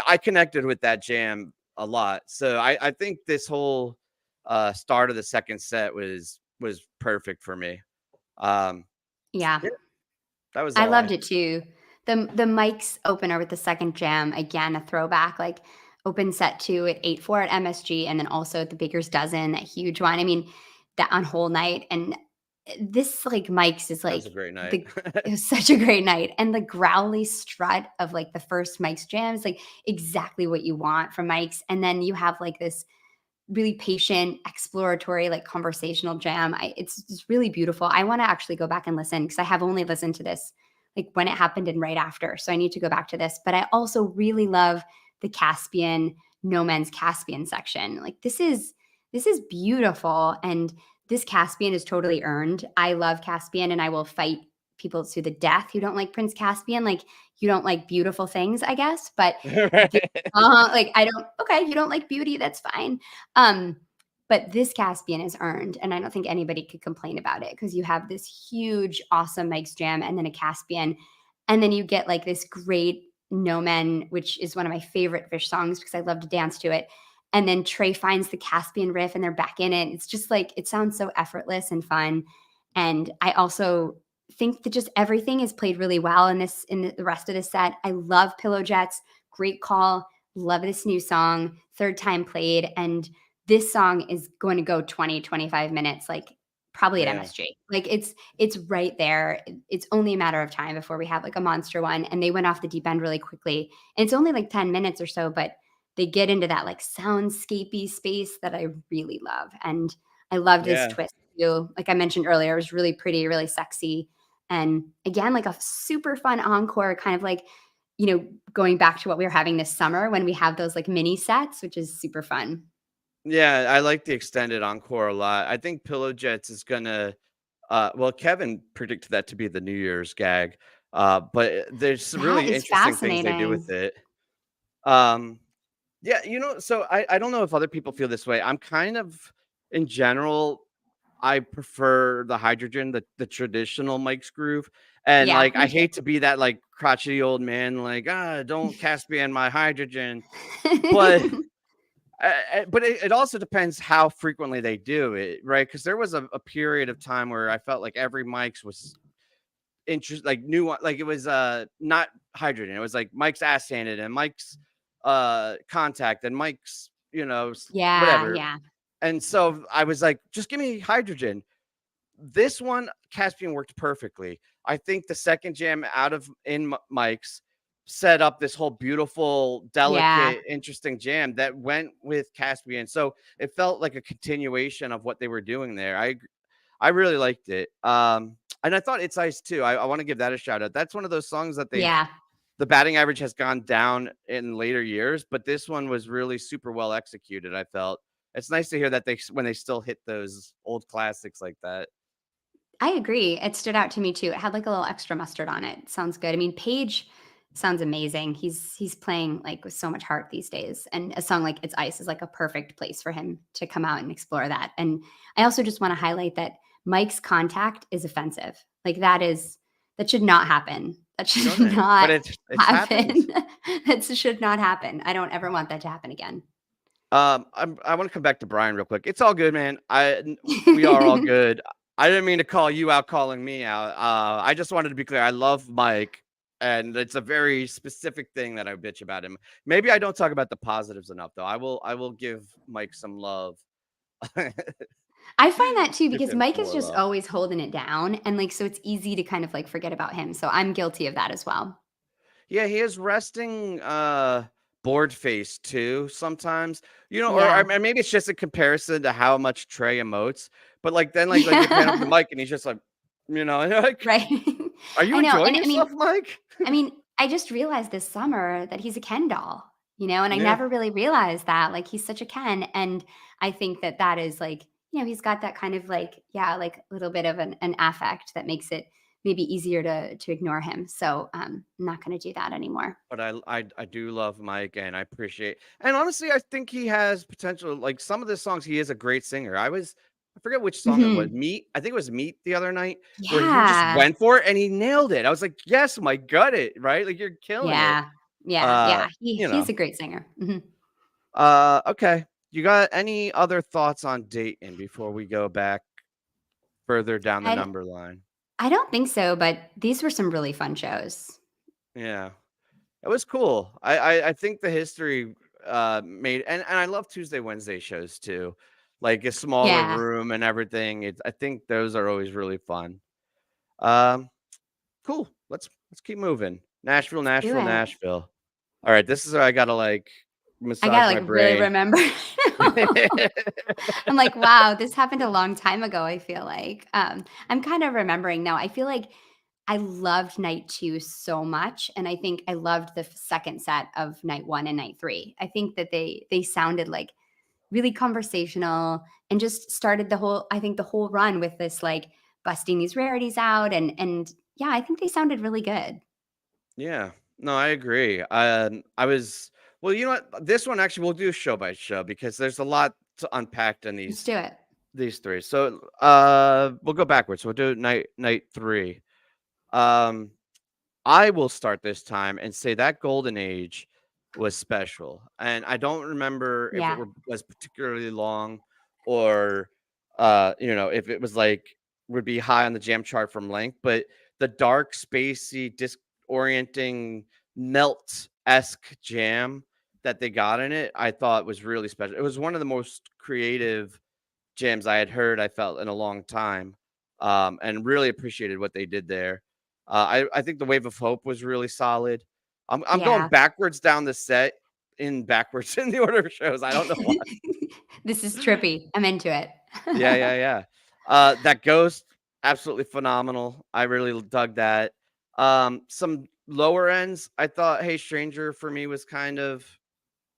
I connected with that jam a lot. So I think this whole start of the second set was perfect for me. Um, Yeah. yeah, that was I all I. loved it too. The Mike's opener with the second jam, again, a throwback, like open set 2 at 8-4 at MSG, and then also at the Baker's Dozen, that huge one. I mean, that on whole night. And this like Mike's is That was like a great night. the it was such a great night. And the growly strut of like the first Mike's jam is like exactly what you want from Mike's. And then you have like this really patient, exploratory, like conversational jam. It's just really beautiful. I want to actually go back and listen because I have only listened to this like when it happened and right after. So I need to go back to this. But I also really love the Caspian, No Men's Caspian section. Like this is beautiful. And this Caspian is totally earned. I love Caspian and I will fight people to the death who don't like Prince Caspian. Like you don't like beautiful things, I guess. But Right. like I don't okay, you don't like beauty, that's fine. Um, but this Caspian is earned, and I don't think anybody could complain about it because you have this huge, awesome Mike's Jam and then a Caspian, and then you get like this great No Men, which is one of my favorite Fish songs because I love to dance to it. And then Trey finds the Caspian riff and they're back in it. It's just like it sounds so effortless and fun. And I also think that just everything is played really well in the rest of the set. I love Pillow Jets. Great call. Love this new song, third time played. And this song is going to go 20, 25 minutes, like probably at Yeah. MSG. Like it's right there. It's only a matter of time before we have like a monster one. And they went off the deep end really quickly. And it's only like 10 minutes or so, but they get into that like soundscapey space that I really love. And I loved this Yeah. twist too. Like I mentioned earlier, it was really pretty, really sexy. And again, like a super fun encore, kind of like, going back to what we were having this summer when we have those like mini sets, which is super fun. Yeah, I like the extended encore a lot. I think Pillow Jets is gonna well, Kevin predicted that to be the New Year's gag. But there's some That really is interesting things they do with fascinating. it. Um, yeah, you know, so I don't know if other people feel this way. I'm kind of in general, I prefer the hydrogen, the traditional Mike's groove. And Yeah, like I me hate to be that like crotchety old man, like, don't Caspian my hydrogen. But too. but it also depends how frequently they do it, right? Because there was a period of time where I felt like every Mike's was like new one, like it was not hydrogen, it was like Mike's ass handed and Mike's contact and Mike's, you know, Yeah, whatever. yeah, And so I was like, just give me hydrogen. This one, Caspian worked perfectly. I think the second jam out of in Mike's set up this whole beautiful, yeah, delicate, interesting jam that went with Caspian. So it felt like a continuation of what they were doing there. I really liked it. And I thought It's Ice too. I want to give that a shout out. That's one of those songs that they've yeah. the batting average has gone down in later years, but this one was really super well executed. I felt it's nice to hear that when they still hit those old classics like that. I agree. It stood out to me too. It had like a little extra mustard on it. Sounds good. I mean, Paige sounds amazing. He's playing like with so much heart these days. And a song like It's Ice is like a perfect place for him to come out and explore that. And I also just want to highlight that Mike's contact is offensive. Like that should not happen. That should Shouldn't, but not it's happened. happen. That should not happen. I don't ever want that to happen again. I want to come back to Brian real quick. It's all good, man. We are all good. I didn't mean to call you out, calling me out. I just wanted to be clear. I love Mike, and it's a very specific thing that I bitch about him. Maybe I don't talk about the positives enough, though. I will give Mike some love. I find that too Give because him Mike some is more just love. always holding it down, and, like, so it's easy to kind of, like, forget about him, so I'm guilty of that as well. Yeah, he has resting board face too sometimes. Yeah. Maybe it's just a comparison to how much Trey emotes. But like then like you pan up the Yeah. mic and he's just like, like, Right. are you I know, enjoying and yourself, Mike? I mean, I just realized this summer that he's a Ken doll, and I Yeah. never really realized that, like, he's such a Ken, and I think that that is, like, he's got that kind of, like, yeah, like, little bit of an affect that makes it maybe easier to ignore him, so, I'm not gonna do that anymore. But I do love Mike and I appreciate and honestly I think he has potential. Like some of the songs, he is a great singer. I forget which song it was. Mhm. Meet. I think it was Meet the other night where he just Yeah. went for it and he nailed it. I was like, yes, Mike, got it, right? Like you're killing it. Yeah. Yeah, Uh, yeah. He you he's know. a great singer. Mhm. Okay. You got any other thoughts on Dayton before we go back further down the I d number line? I don't think so, but these were some really fun shows. Yeah. It was cool. I think the history made and I love Tuesday, Wednesday shows too. Like a smaller Yeah. room and everything. I think those are always really fun. Um, cool. Let's keep moving. Nashville, Let's do Nashville, it. Nashville. All right, this is where I gotta like I massage gotta, my like, really brain. remember. I'm like, "Wow, this happened a long time ago," I feel like. I'm kind of remembering now. I feel like I loved night 2 so much, and I think I loved the second set of night 1 and night 3. I think that they sounded, like, really conversational and just started the whole run with this, like, busting these rarities out and yeah, I think they sounded really good. Yeah. No, I agree. I was well, you know what? This one actually we'll do show by show because there's a lot to unpack in Let's do it. these three. So we'll go backwards. We'll do night three. Um I will start this time and say that golden age was special. And I don't remember if Yeah. was particularly long or if it was like would be high on the jam chart from length, but the dark, spacey, disorienting, melt-esque jam that they got in it, I thought was really special. It was one of the most creative jams I had heard, I felt, in a long time, and really appreciated what they did there. I think the Wave of Hope was really solid. I'm going Yeah. backwards down the set in backwards in the order of shows. I don't know why. This is trippy. I'm into it. Yeah, yeah, yeah. That Ghost, absolutely phenomenal. I really dug that. Some lower ends, I thought Hey Stranger for me was kind of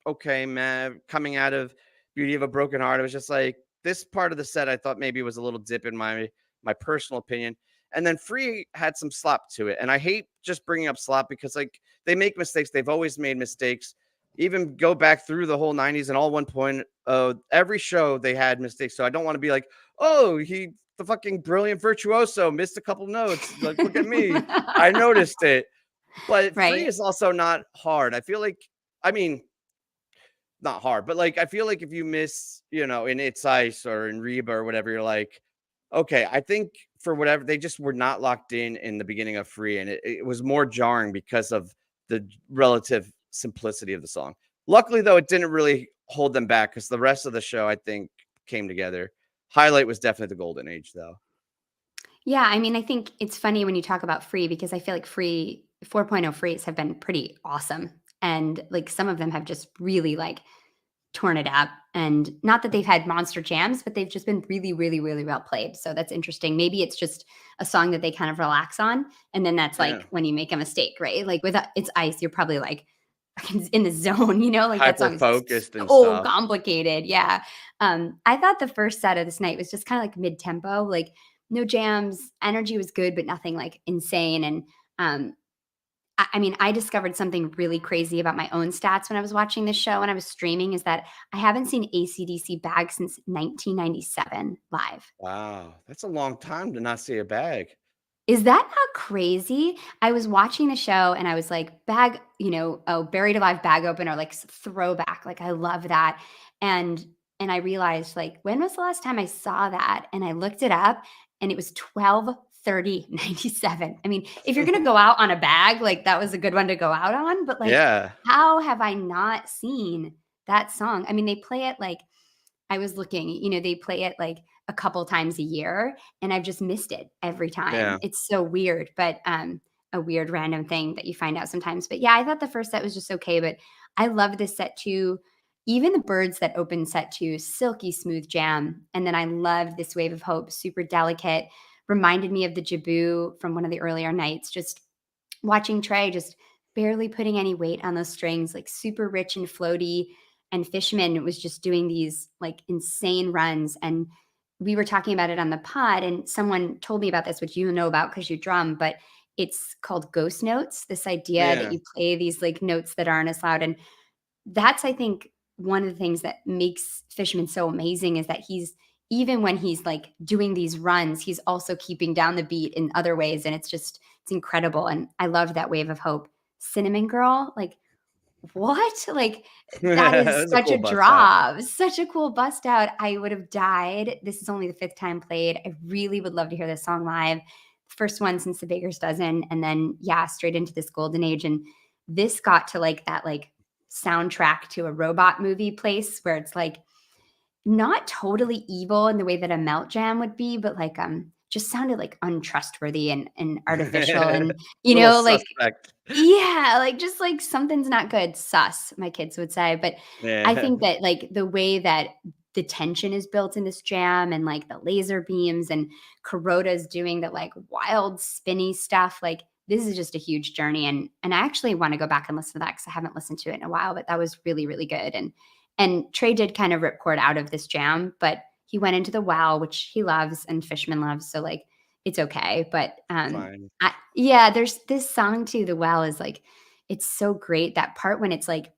okay, man, coming out of Beauty of a Broken Heart, it was just like this part of the set I thought maybe was a little dip in my personal opinion. And then Free had some slop to it. And I hate just bringing up slop because like they make mistakes. They've always made mistakes. Even go back through the whole 90s and all one point every show they had mistakes. So I don't want to be like, "Oh, the fucking brilliant virtuoso missed a couple notes. Like look at me. I noticed it." But Free Right. is also not hard. I feel like I mean, not hard, but like I feel like if you miss, in It's Ice or in Reba or whatever, you're like, okay, I think for whatever they just were not locked in the beginning of Free, and it was more jarring because of the relative simplicity of the song. Luckily, though, it didn't really hold them back because the rest of the show, I think, came together. Highlight was definitely the golden age, though. Yeah, I mean, I think it's funny when you talk about Free because I feel like Free 4.0 Frees have been pretty awesome, and, like, some of them have just really, like, torn it up. And not that they've had monster jams, but they've just been really, really, really well played. So that's interesting. Maybe it's just a song that they kind of relax on. And then that's Yeah. like when you make a mistake, right? Like with It's Ice, you're probably like in the zone, like that Hyper song is focused and so stuff. complicated. Yeah. I thought the first set of this night was just kind of like mid tempo, like no jams, energy was good, but nothing like insane. And um, I mean, I discovered something really crazy about my own stats when I was watching this show and I was streaming is that I haven't seen AC/DC Bag since 1997 live. Wow, that's a long time to not see a bag. Is that not crazy? I was watching the show and I was like, bag, oh, buried alive bag opener, like throwback. Like I love that. And I realized like, when was the last time I saw that? And I looked it up and it was 12/30/97. I mean, if you're gonna go out on a bag, like that was a good one to go out on. But like, Yeah, how have I not seen that song? I mean, they play it like I was looking, they play it like a couple times a year and I've just missed it every time. yeah, It's so weird, but a weird random thing that you find out sometimes. But yeah, I thought the first set was just okay, but I loved this set too. Even the birds that opened set two, silky smooth jam. And then I loved this Wave of Hope, super delicate. Reminded me of the Jaboo from one of the earlier nights. Just watching Trey just barely putting any weight on those strings, like super rich and floaty. And Fishman was just doing these like insane runs. And we were talking about it on the pod, and someone told me about this, which you know about because you drum, but it's called ghost notes. This idea that yeah. you play these like notes that aren't as loud. And that's, I think, one of the things that makes Fishman so amazing is that he's even when he's like doing these runs, he's also keeping down the beat in other ways. And it's incredible. And I love that Wave of Hope. Cinnamon Girl, like what? Like that is That's a such cool a bust out. drop, such a cool bust out. I would have died. This is only the fifth time played. I really would love to hear this song live. First one since the Baker's Dozen, and then yeah, straight into this golden age. And this got to like that like soundtrack to a robot movie place where it's like not totally evil in the way that a melt jam would be, but like just sounded like untrustworthy and artificial and Little like suspect. yeah, like, just, like, something's not good, sus, my kids would say, but I Yeah. think that, like, the way that the tension is built in this jam and, like, the laser beams and Kuroda's doing the, like, wild spinny stuff, like, this is just a huge journey, and I actually wanna go back and listen to that because I haven't listened to it in a while, but that was really, really good, and Trey did kind of rip chord out of this jam, but he went into the wow, which he loves and Fishman loves, so, like, it's okay, but, Fine. yeah, there's this song too, The Well is like it's so great, that part when it's like,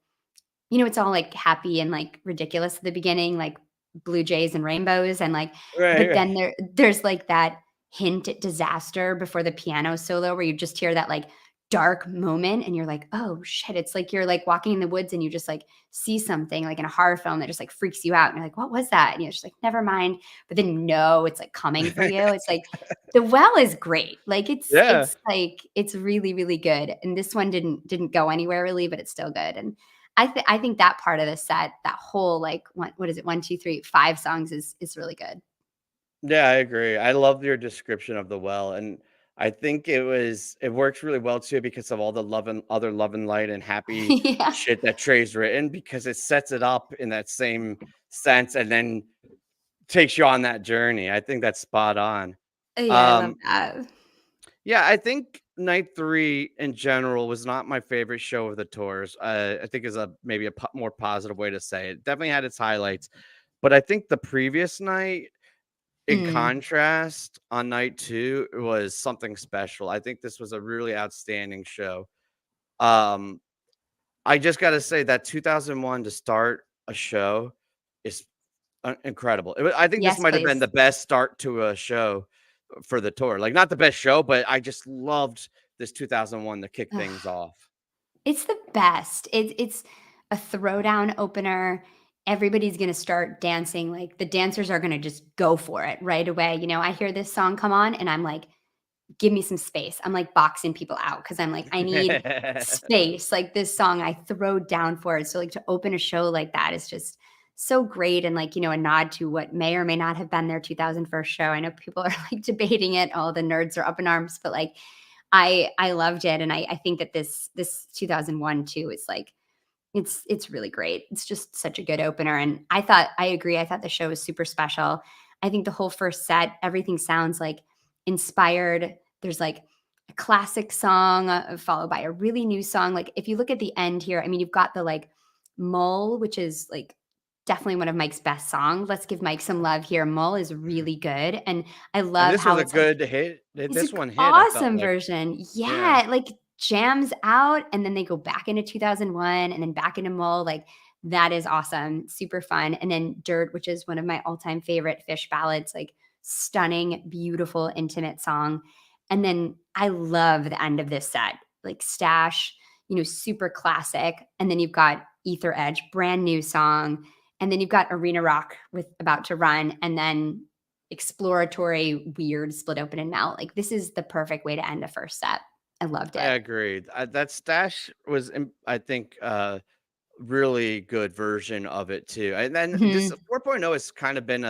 it's all like happy and like ridiculous at the beginning, like blue jays and rainbows and like Right, but then right. there's like that hint at disaster before the piano solo where you just hear that like dark moment and you're like, "Oh shit." It's like you're like walking in the woods and you just like see something like in a horror film that just like freaks you out and you're like, "What was that?" And you're just like, "Never mind." But then you know it's like coming for you. It's like The Well is great. Like Yeah. it's like it's really really good. And this one didn't go anywhere really, but it's still good. And I think that part of the set, that whole like what is it, 1, 2, 3, 5 songs is really good. Yeah, I agree. I love your description of the well, and I think it works really well too because of all the love and light and happy Yeah. shit that Trey's written because it sets it up in that same sense and then takes you on that journey. I think that's spot on. Yeah, I love Um, that. yeah, I think night 3 in general was not my favorite show of the tours. I think is a maybe a more positive way to say it. Definitely had its highlights, but I think the previous night in Mm. contrast, on night 2, it was something special. I think this was a really outstanding show. Um, I just gotta say that 2001 to start a show is incredible. I think this Yes, might have been please. the best start to a show for the tour. Like, not the best show, but I just loved this 2001 to kick things Ugh. off. It's the best. It's a throwdown opener. Everybody's gonna start dancing, like, the dancers are gonna just go for it right away. I hear this song come on, and I'm like, "Give me some space." I'm, like, boxing people out because 'cause I'm like, "I need space." Like, this song, I throw down for it. So, like, to open a show like that is just so great and, like, a nod to what may or may not have been their 2001 show. I know people are, like, debating it. All the nerds are up in arms, but, like, I loved it, and I think that this 2001 too is, like, It's really great. It's just such a good opener, and I agree, I thought the show was super special. I think the whole first set, everything sounds, like, inspired. There's, like, a classic song, followed by a really new song. Like, if you look at the end here, I mean, you've got the, like, Mull, which is, like, definitely one of Mike's best songs. Let's Give Mike Some Love Here. Mull is really good, and I And love this was how a it's, like, good hit. it's a This one hit, I felt awesome like. version. Yeah. Yeah, it, like, jams out, and then they go back into 2001 and then back into Mull, like, that is awesome, super fun, and then Dirt, which is one of my all-time favorite Fish ballads, like, stunning, beautiful, intimate song, and then I love the end of this set, like, Stash, super classic, and then you've got Ether Edge, brand new song, and then you've got Arena Rock with About to Run, and then exploratory, weird, Split Open and Melt. Like, this is the perfect way to end a first set. I loved I it. agreed. That Stash was, I think, really good version of it too. And then this Mhm. 4.0 has kind of been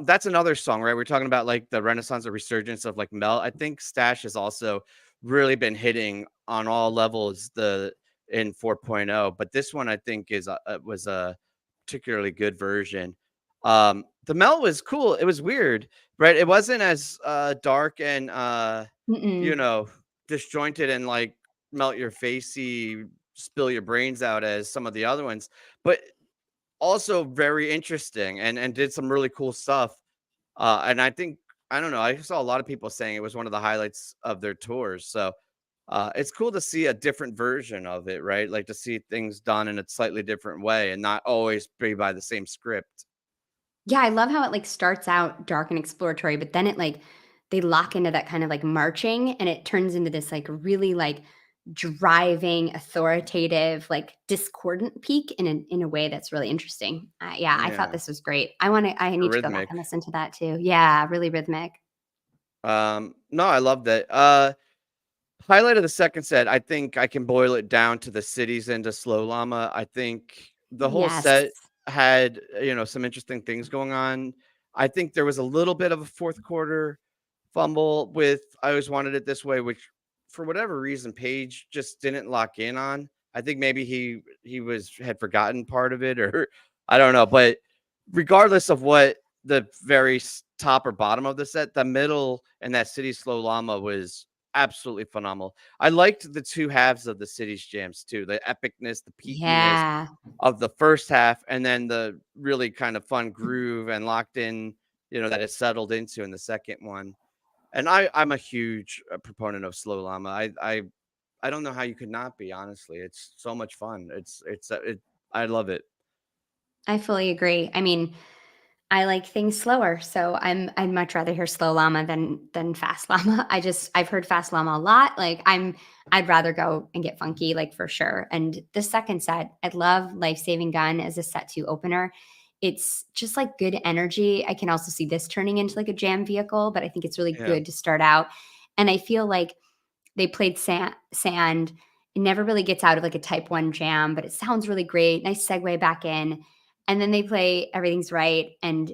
that's another song, right? We're talking about like the renaissance or resurgence of like Mel. I think Stash has also really been hitting on all levels the in 4.0, but this one I think is was a particularly good version. The Mel was cool. It was weird, right? It wasn't as dark and you Mm-mm. know, disjointed and like melt your facey, spill your brains out as some of the other ones, but also very interesting and did some really cool stuff. And I think I don't know, I saw a lot of people saying it was one of the highlights of their tours. So it's cool to see a different version of it, right? Like to see things done in a slightly different way and not always be by the same script. Yeah, I love how it, like, starts out dark and exploratory, but then it, like, they lock into that kind of, like, marching, and it turns into this, like, really, like, driving, authoritative, like, discordant peak in a way that's really interesting. Yeah, I thought Yeah, this was great. I super need to go back rhythmic. and listen to that too. Yeah, really rhythmic. No, I love that. Highlight of the second set, I think I can boil it down to the cities into Slow Llama. I think the whole Yes. set had, some interesting things going on. I think there was a little bit of a fourth quarter fumble with I always wanted it this way, which for whatever reason Paige just didn't lock in on. I think maybe he was had forgotten part of it or I don't know, but regardless of what the very top or bottom of the set, the middle and that City Slow Llama was absolutely phenomenal. I liked the two halves of the city's jams too, the epicness, the peakiness Yeah. of the first half, and then the really kind of fun groove and locked in, that it settled into in the second one. And I'm a huge proponent of Slow Llama. I don't know how you could not be. Honestly, it's so much fun. I love it. I fully agree. I mean, I like things slower, so I'd much rather hear slow llama than fast llama. I've heard fast llama a lot. Like I'd rather go and get funky, like for sure. And the second set, I love Life Saving Gun as a set two opener. It's just like good energy. I can also see this turning into like a jam vehicle, but I think it's really Yeah. good to start out. And I feel like they played sand. It never really gets out of like a type one jam, but it sounds really great. Nice segue back in. And then they play Everything's Right. And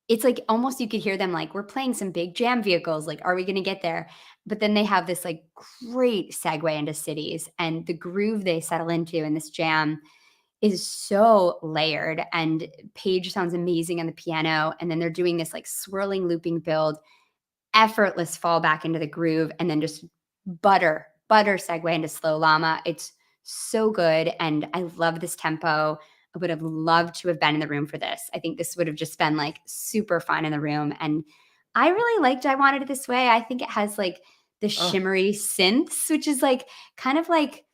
it's like almost you could hear them like, we're playing some big jam vehicles. Like, are we going to get there? But then they have this like great segue into cities and the groove they settle into in this jam is so layered. And Paige sounds amazing on the piano. And then they're doing this like swirling looping build, effortless fall back into the groove, and then just butter segue into Slow Llama. It's so good. And I love this tempo. I would have loved to have been in the room for this. I think this would have just been like super fun in the room. And I really liked I Wanted It This Way. I think it has like the Oh, shimmery synths, which is like kind of like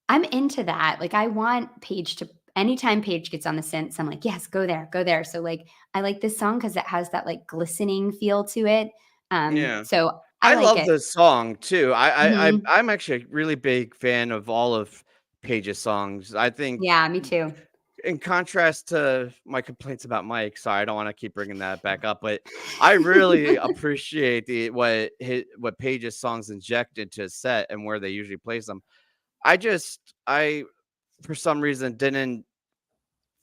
I'm into that. Like I want Paige to anytime Paige gets on the synths, I'm like, yes, go there, go there. So like I like this song because it has that like glistening feel to it. yeah. So I I like love it. the song too. Mhm. I'm actually a really big fan of all of Paige's songs. I think Yeah, me too. in contrast to my complaints about Mike, sorry, I don't want to keep bringing that back up, but I really appreciate what Paige's songs inject into his set and where they usually place them. I for some reason I didn't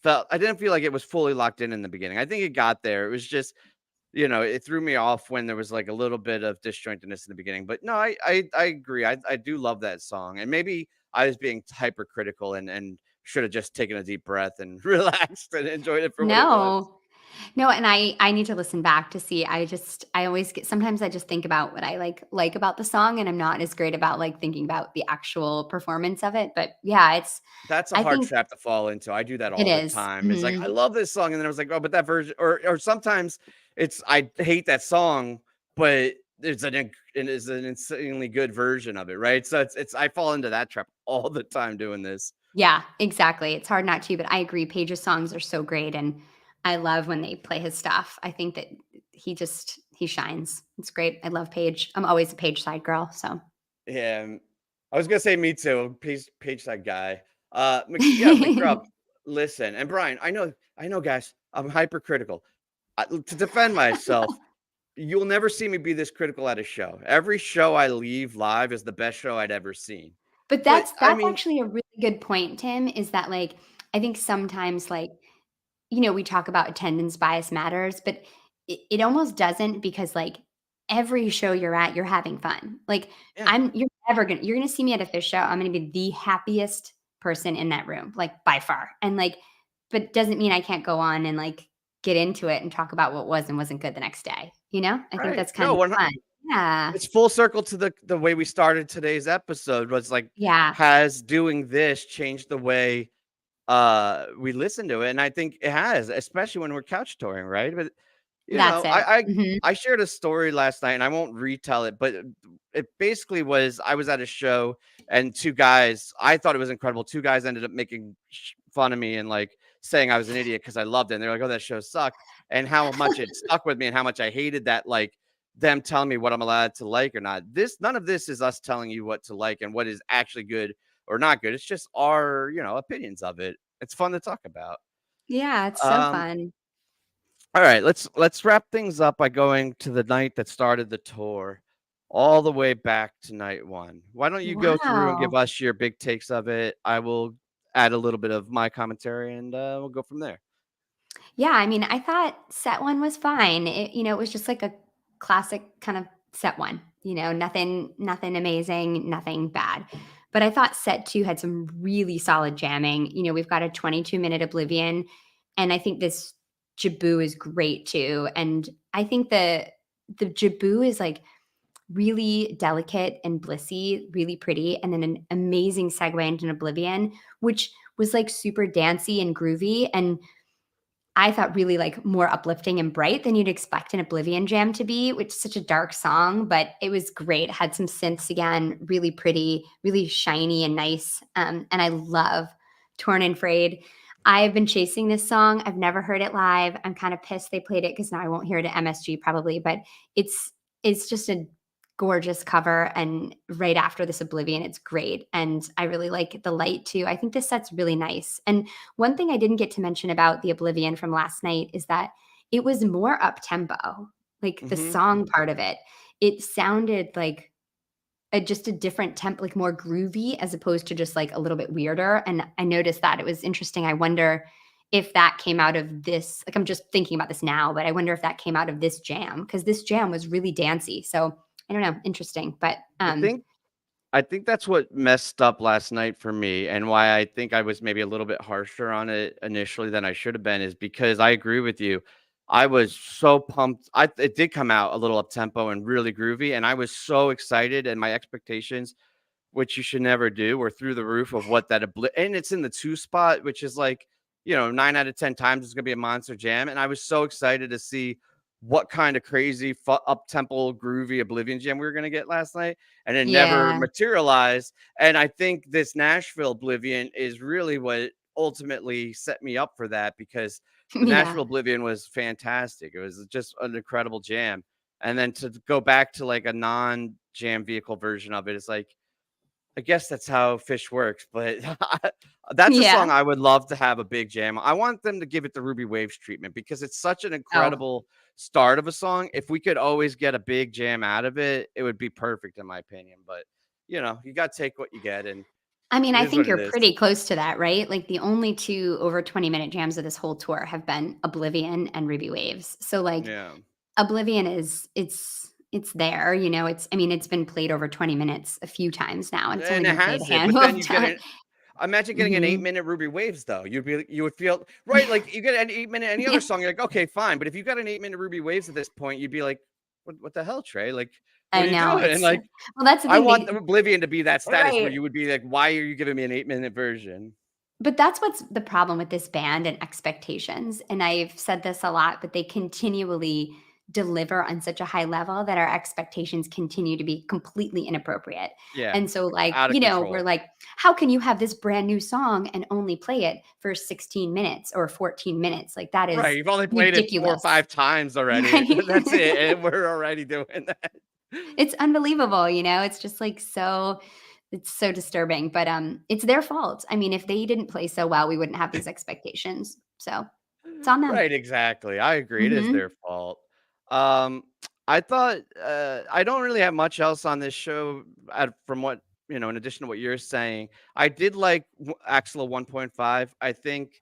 feel like it was fully locked in the beginning. I think it got there. It was just it threw me off when there was like a little bit of disjointedness in the beginning. But no, I agree. I do love that song, and maybe I was being hypercritical and should have just taken a deep breath and relaxed and enjoyed it for what it was. No. No, and I need to listen back to see. I always get sometimes I just think about what I like about the song, and I'm not as great about, like, thinking about the actual performance of it, but yeah, it's That's a I hard think trap to fall into. I do that it all the is. time. It's like, I Mhm. love this song, and then I was like, "Oh, but that version," or sometimes it's I hate that song, but it is an insanely good version of it, right? So it's I fall into that trap all the time doing this. Yeah, exactly. It's hard not to, but I agree, Page's songs are so great, and I love when they play his stuff. I think that he shines. It's great. I love Page. I'm always a Page side girl, so Yeah, I was gonna say me too, page side guy. Yeah, McGrubb, listen, and Brian, I know, guys, I'm hypercritical. To defend myself, you'll never see me be this critical at a show. Every show I leave live is the best show I'd ever seen. But But I that's mean, actually a really good point, Tim, is that, like, I think sometimes, like, you know, we talk about attendance bias matters, but it almost doesn't because, like, every show you're at, you're having fun. Like, yeah, you're gonna see me at a Phish show, I'm gonna be the happiest person in that room, like, by far, and, like but doesn't mean I can't go on and, like, get into it and talk about what was and wasn't good the next day, you know? I think right. that's kind No, of fun. Yeah. it's full circle to the way we started today's episode was like, Yeah. has doing this changed the way we listen to it? And I think it has, especially when we're couch touring, right? But That's it. Mhm. I shared a story last night, and I won't retell it, but it basically was I was at a show, and two guys, I thought it was incredible. Two guys ended up making fun of me and like saying I was an idiot because I loved it. And they're like, "Oh, that show sucked," and how much it stuck with me, and how much I hated that, like them telling me what I'm allowed to like or not. None of this is us telling you what to like and what is actually good or not good. It's just our, opinions of it. It's fun to talk about. Yeah, it's so Um, fun. all right, let's wrap things up by going to the night that started the tour, all the way back to night one. Why don't you go through and give Wow. us your big takes of it? I will add a little bit of my commentary, and we'll go from there. Yeah, I mean, I thought set 1 was fine. It was just like a classic kind of set 1, nothing amazing, nothing bad. But I thought set 2 had some really solid jamming. We've got a 22-minute Oblivion, and I think this Jaboo is great too. And I think the Jaboo is, like, really delicate and blissy, really pretty, and then an amazing segue into Oblivion, which was, like, super dancey and groovy, and I thought really, like, more uplifting and bright than you'd expect an Oblivion jam to be, which is such a dark song, but it was great. It had some synths again, really pretty, really shiny and nice, and I love Torn and Frayed. I've been chasing this song. I've never heard it live. I'm kinda pissed they played it because now I won't hear it at MSG probably, but it's it's just a gorgeous cover, and right after this Oblivion, it's great, and I really like the light too. I think this set's really nice, and one thing I didn't get to mention about the Oblivion from last night is that it was more up tempo, like the Hmm. song part of it. It sounded like just a different temp, like more groovy as opposed to just like a little bit weirder. And I noticed that it was interesting. I wonder if that came out of this. Like I'm just thinking about this now, but I wonder if that came out of this jam because this jam was really dancey. So I don't know, interesting. But I think I think that's what messed up last night for me, and why I think I was maybe a little bit harsher on it initially than I should have been, is because I agree with you. I was so pumped. It did come out a little up tempo and really groovy, and I was so excited, and my expectations, which you should never do, were through the roof of what and it's in the 2 spot, which is like, 9 out of 10 times it's gonna be a monster jam. And I was so excited to see what kind of crazy up tempo groovy Oblivion jam we were gonna get last night, and it never yeah, materialized. And I think this Nashville Oblivion is really what ultimately set me up for that, because the yeah, Nashville Oblivion was fantastic. It was just an incredible jam. And then to go back to like a non-jam vehicle version of it, it's like, I guess that's how Fish works, but that's a yeah. song I would love to have a big jam. I want them to give it the Ruby Waves treatment because it's such an Oh, incredible start of a song. If we could always get a big jam out of it, it would be perfect in my opinion. But you got to take what you get, and I mean, it I is what think it you're is. pretty close to that, right? Like the only 2 over 20-minute jams of this whole tour have been Oblivion and Ruby Waves. So like Yeah. Oblivion is it's there, you know, it's I mean, it's been played over 20 minutes a few times now, and it's only And it been played a has it, but handful then of you get times. it. Imagine getting an Mhm. 8-minute Ruby Waves though. You would feel right, like you get an 8-minute any other Yeah, song, you're like, okay, fine. But if you got an 8-minute Ruby Waves at this point, you'd be like, what the hell, Trey? Like, what I are you know, doing? And it's like, well, that's the I thing, want they Oblivion to be that status where right. you would be like, why are you giving me an 8-minute version? But that's what's the problem with this band and expectations, and I've said this a lot, but they continually deliver on such a high level that our expectations continue to be completely inappropriate, Yeah, and so, like, out of you know, we're control. like, "How can you have this brand new song and only play it for 16 minutes or 14 minutes?" Like, that Right. is You've only played it 4 or ridiculous, 5 times already. right? That's it. And we're already doing that. It's unbelievable, you know? It's just, like, so it's so disturbing, but, it's their fault. I mean, if they didn't play so well, we wouldn't have these expectations, so it's on them. Right, exactly. I agree. It is Mhm. their fault. Um, I thought I don't really have much else on this show from what in addition to what you're saying. I did like Axel 1.5. I think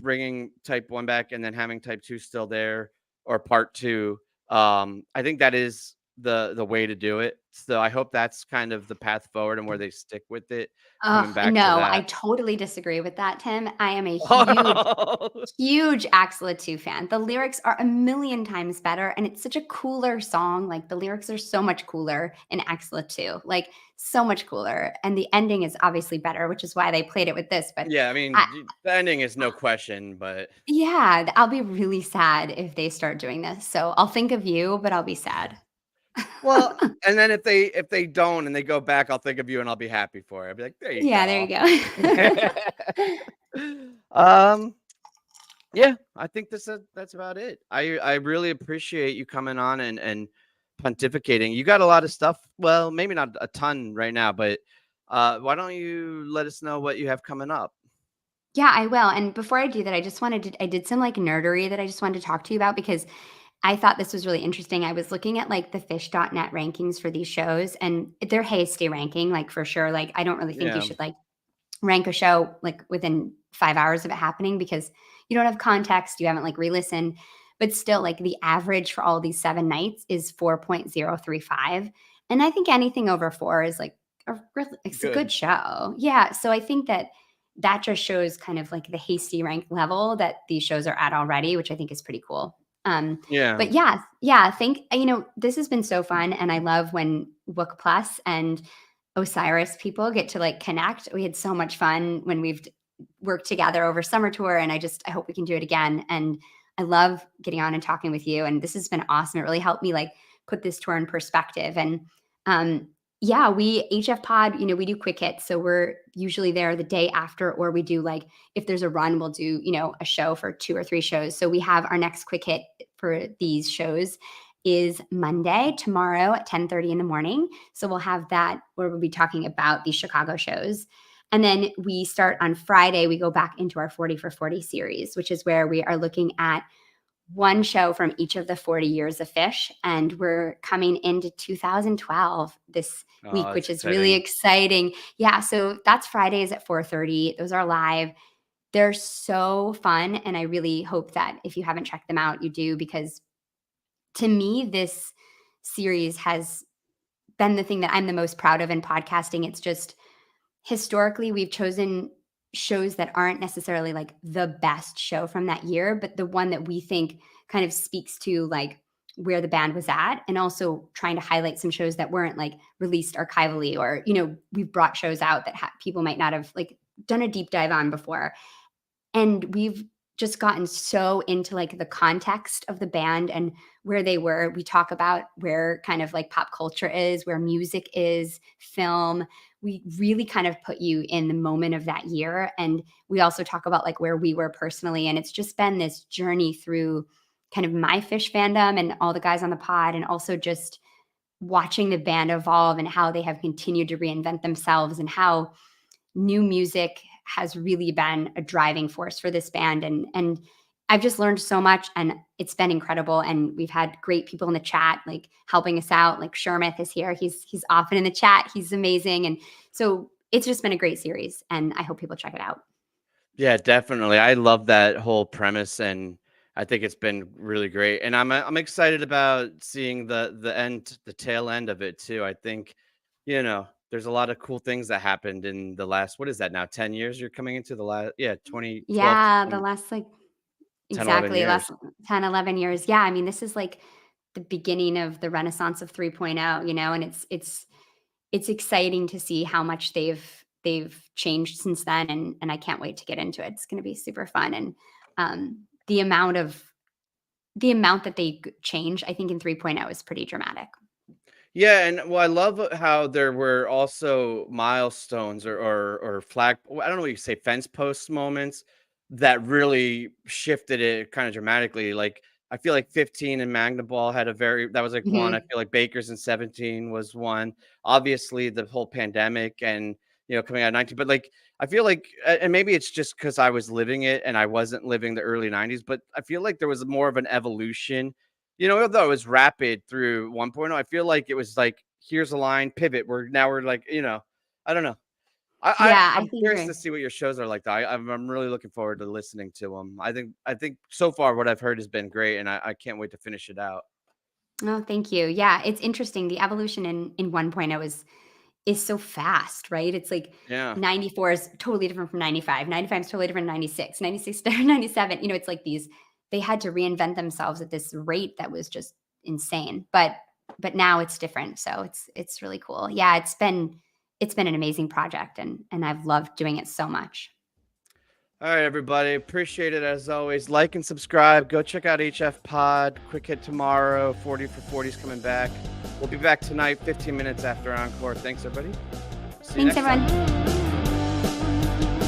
bringing Type 1 back and then having Type 2 still there or Part 2. I think that is the way to do it. So I hope that's kind of the path forward and where they stick with it, coming back to No, I that. totally disagree with that, Tim. I am a huge, Oh, no. huge Axla 2 fan. The lyrics are a million times better, and it's such a cooler song. Like, the lyrics are so much cooler in Axla 2, like, so much cooler, and the ending is obviously better, which is why they played it with this, but Yeah, I I mean, the ending is no question, but yeah, I'll be really sad if they start doing this, so I'll think of you, but I'll be sad. well, and then if they don't and they go back, I'll think of you and I'll be happy for it. I'll be like, there you Yeah, there you go. go. um, yeah, I think that's about it. I really appreciate you coming on and pontificating. You got a lot of stuff. Well, maybe not a ton right now, but why don't you let us know what you have coming up? Yeah, I will, and before I do that, I did some, like, nerdery that I just wanted to talk to you about because I thought this was really interesting. I was looking at, like, the Fish.net rankings for these shows, and they're hasty ranking, like, for sure, like, I don't really think you Yeah, should, like, rank a show, like, within 5 hours of it happening because you don't have context, you haven't, like, re-listened, but still, like, the average for all these 7 nights is 4.035, and I think anything over 4 is, like, it's a good good. show. Yeah, so I think that that just shows kind of, like, the hasty rank level that these shows are at already, which I think is pretty cool. Yeah, But yeah, think you know, this has been so fun, and I love when Wook Plus and Osiris people get to, like, connect. We had so much fun when we've worked together over summer tour, and I hope we can do it again, and I love getting on and talking with you, and this has been awesome. It really helped me, like, put this tour in perspective, and, um, yeah, we HF Pod, you know, we do quick hits, so we're usually there the day after, or we do, like, if there's a run, we'll do, you know, a show for 2 or 3 shows. So we have our next quick hit for these shows is Monday, tomorrow at 10:30 in the morning. So we'll have that where we'll be talking about these Chicago shows. And then we start on Friday, we go back into our 40 for 40 series, which is where we are looking at one show from each of the 40 years of Fish. And we're coming into 2012 this oh, week, that's which is really exciting. exciting. Yeah. So that's Fridays at 4:30. Those are live. They're so fun. And I really hope that if you haven't checked them out, you do, because to me, this series has been the thing that I'm the most proud of in podcasting. It's just historically, we've chosen shows that aren't necessarily like the best show from that year, but the one that we think kind of speaks to like where the band was at, and also trying to highlight some shows that weren't like released archivally, or you know, we've brought shows out that people might not have like done a deep dive on before. And we've just gotten so into like the context of the band and where they were. We talk about where kind of like pop culture is, where music is, film. We really kind of put you in the moment of that year. And we also talk about like where we were personally. And it's just been this journey through kind of my Fish fandom and all the guys on the pod, and also just watching the band evolve and how they have continued to reinvent themselves, and how new music has really been a driving force for this band. And I've just learned so much, and it's been incredible, and we've had great people in the chat like helping us out. Like Shermith is here. He's often in the chat. He's amazing. And so it's just been a great series, and I hope people check it out. Yeah, definitely. I love that whole premise, and I think it's been really great, and I'm excited about seeing the tail end of it too. I think, there's a lot of cool things that happened in the last, what is that now, 10 years? You're coming into the last, yeah, 2012 to Yeah, the last, like 10, 11 exactly, years. last 10, 11 years. Yeah, I mean, this is, like, the beginning of the renaissance of 3.0, and it's exciting to see how much they've changed since then, and I can't wait to get into it. It's gonna be super fun, and, the amount that they change, I think in 3.0 is pretty dramatic. Yeah, and well, I love how there were also milestones or flag. I don't know what you say, fence post moments that really shifted it kind of dramatically. Like I feel like 15 and Magna Ball had a very that was like one. I Mhm. feel like Baker's in 17 was one. Obviously, the whole pandemic and coming out of 19, but like I feel like, and maybe it's just because I was living it and I wasn't living the early 90s, but I feel like there was more of an evolution. Although it was rapid through 1.0, I feel like it was like, here's a line, pivot. We're like, I don't know. Yeah, I I'm think curious to agree. see what your shows are like. Though. I'm really looking forward to listening to them. I think so far what I've heard has been great, and I can't wait to finish it out. Oh, thank you. Yeah, it's interesting. The evolution in 1.0 is so fast, right? It's like Yeah. 94 is totally different from 95. 95 is totally different from 96. 96 to 97. It's like they had to reinvent themselves at this rate that was just insane. But now it's different. So it's really cool. Yeah, it's been an amazing project, and I've loved doing it so much. All right, everybody. Appreciate it as always. Like and subscribe. Go check out HF Pod. Quick hit tomorrow. 40 for 40 is coming back. We'll be back tonight, 15 minutes after Encore. Thanks, everybody. See you Thanks next time. everyone.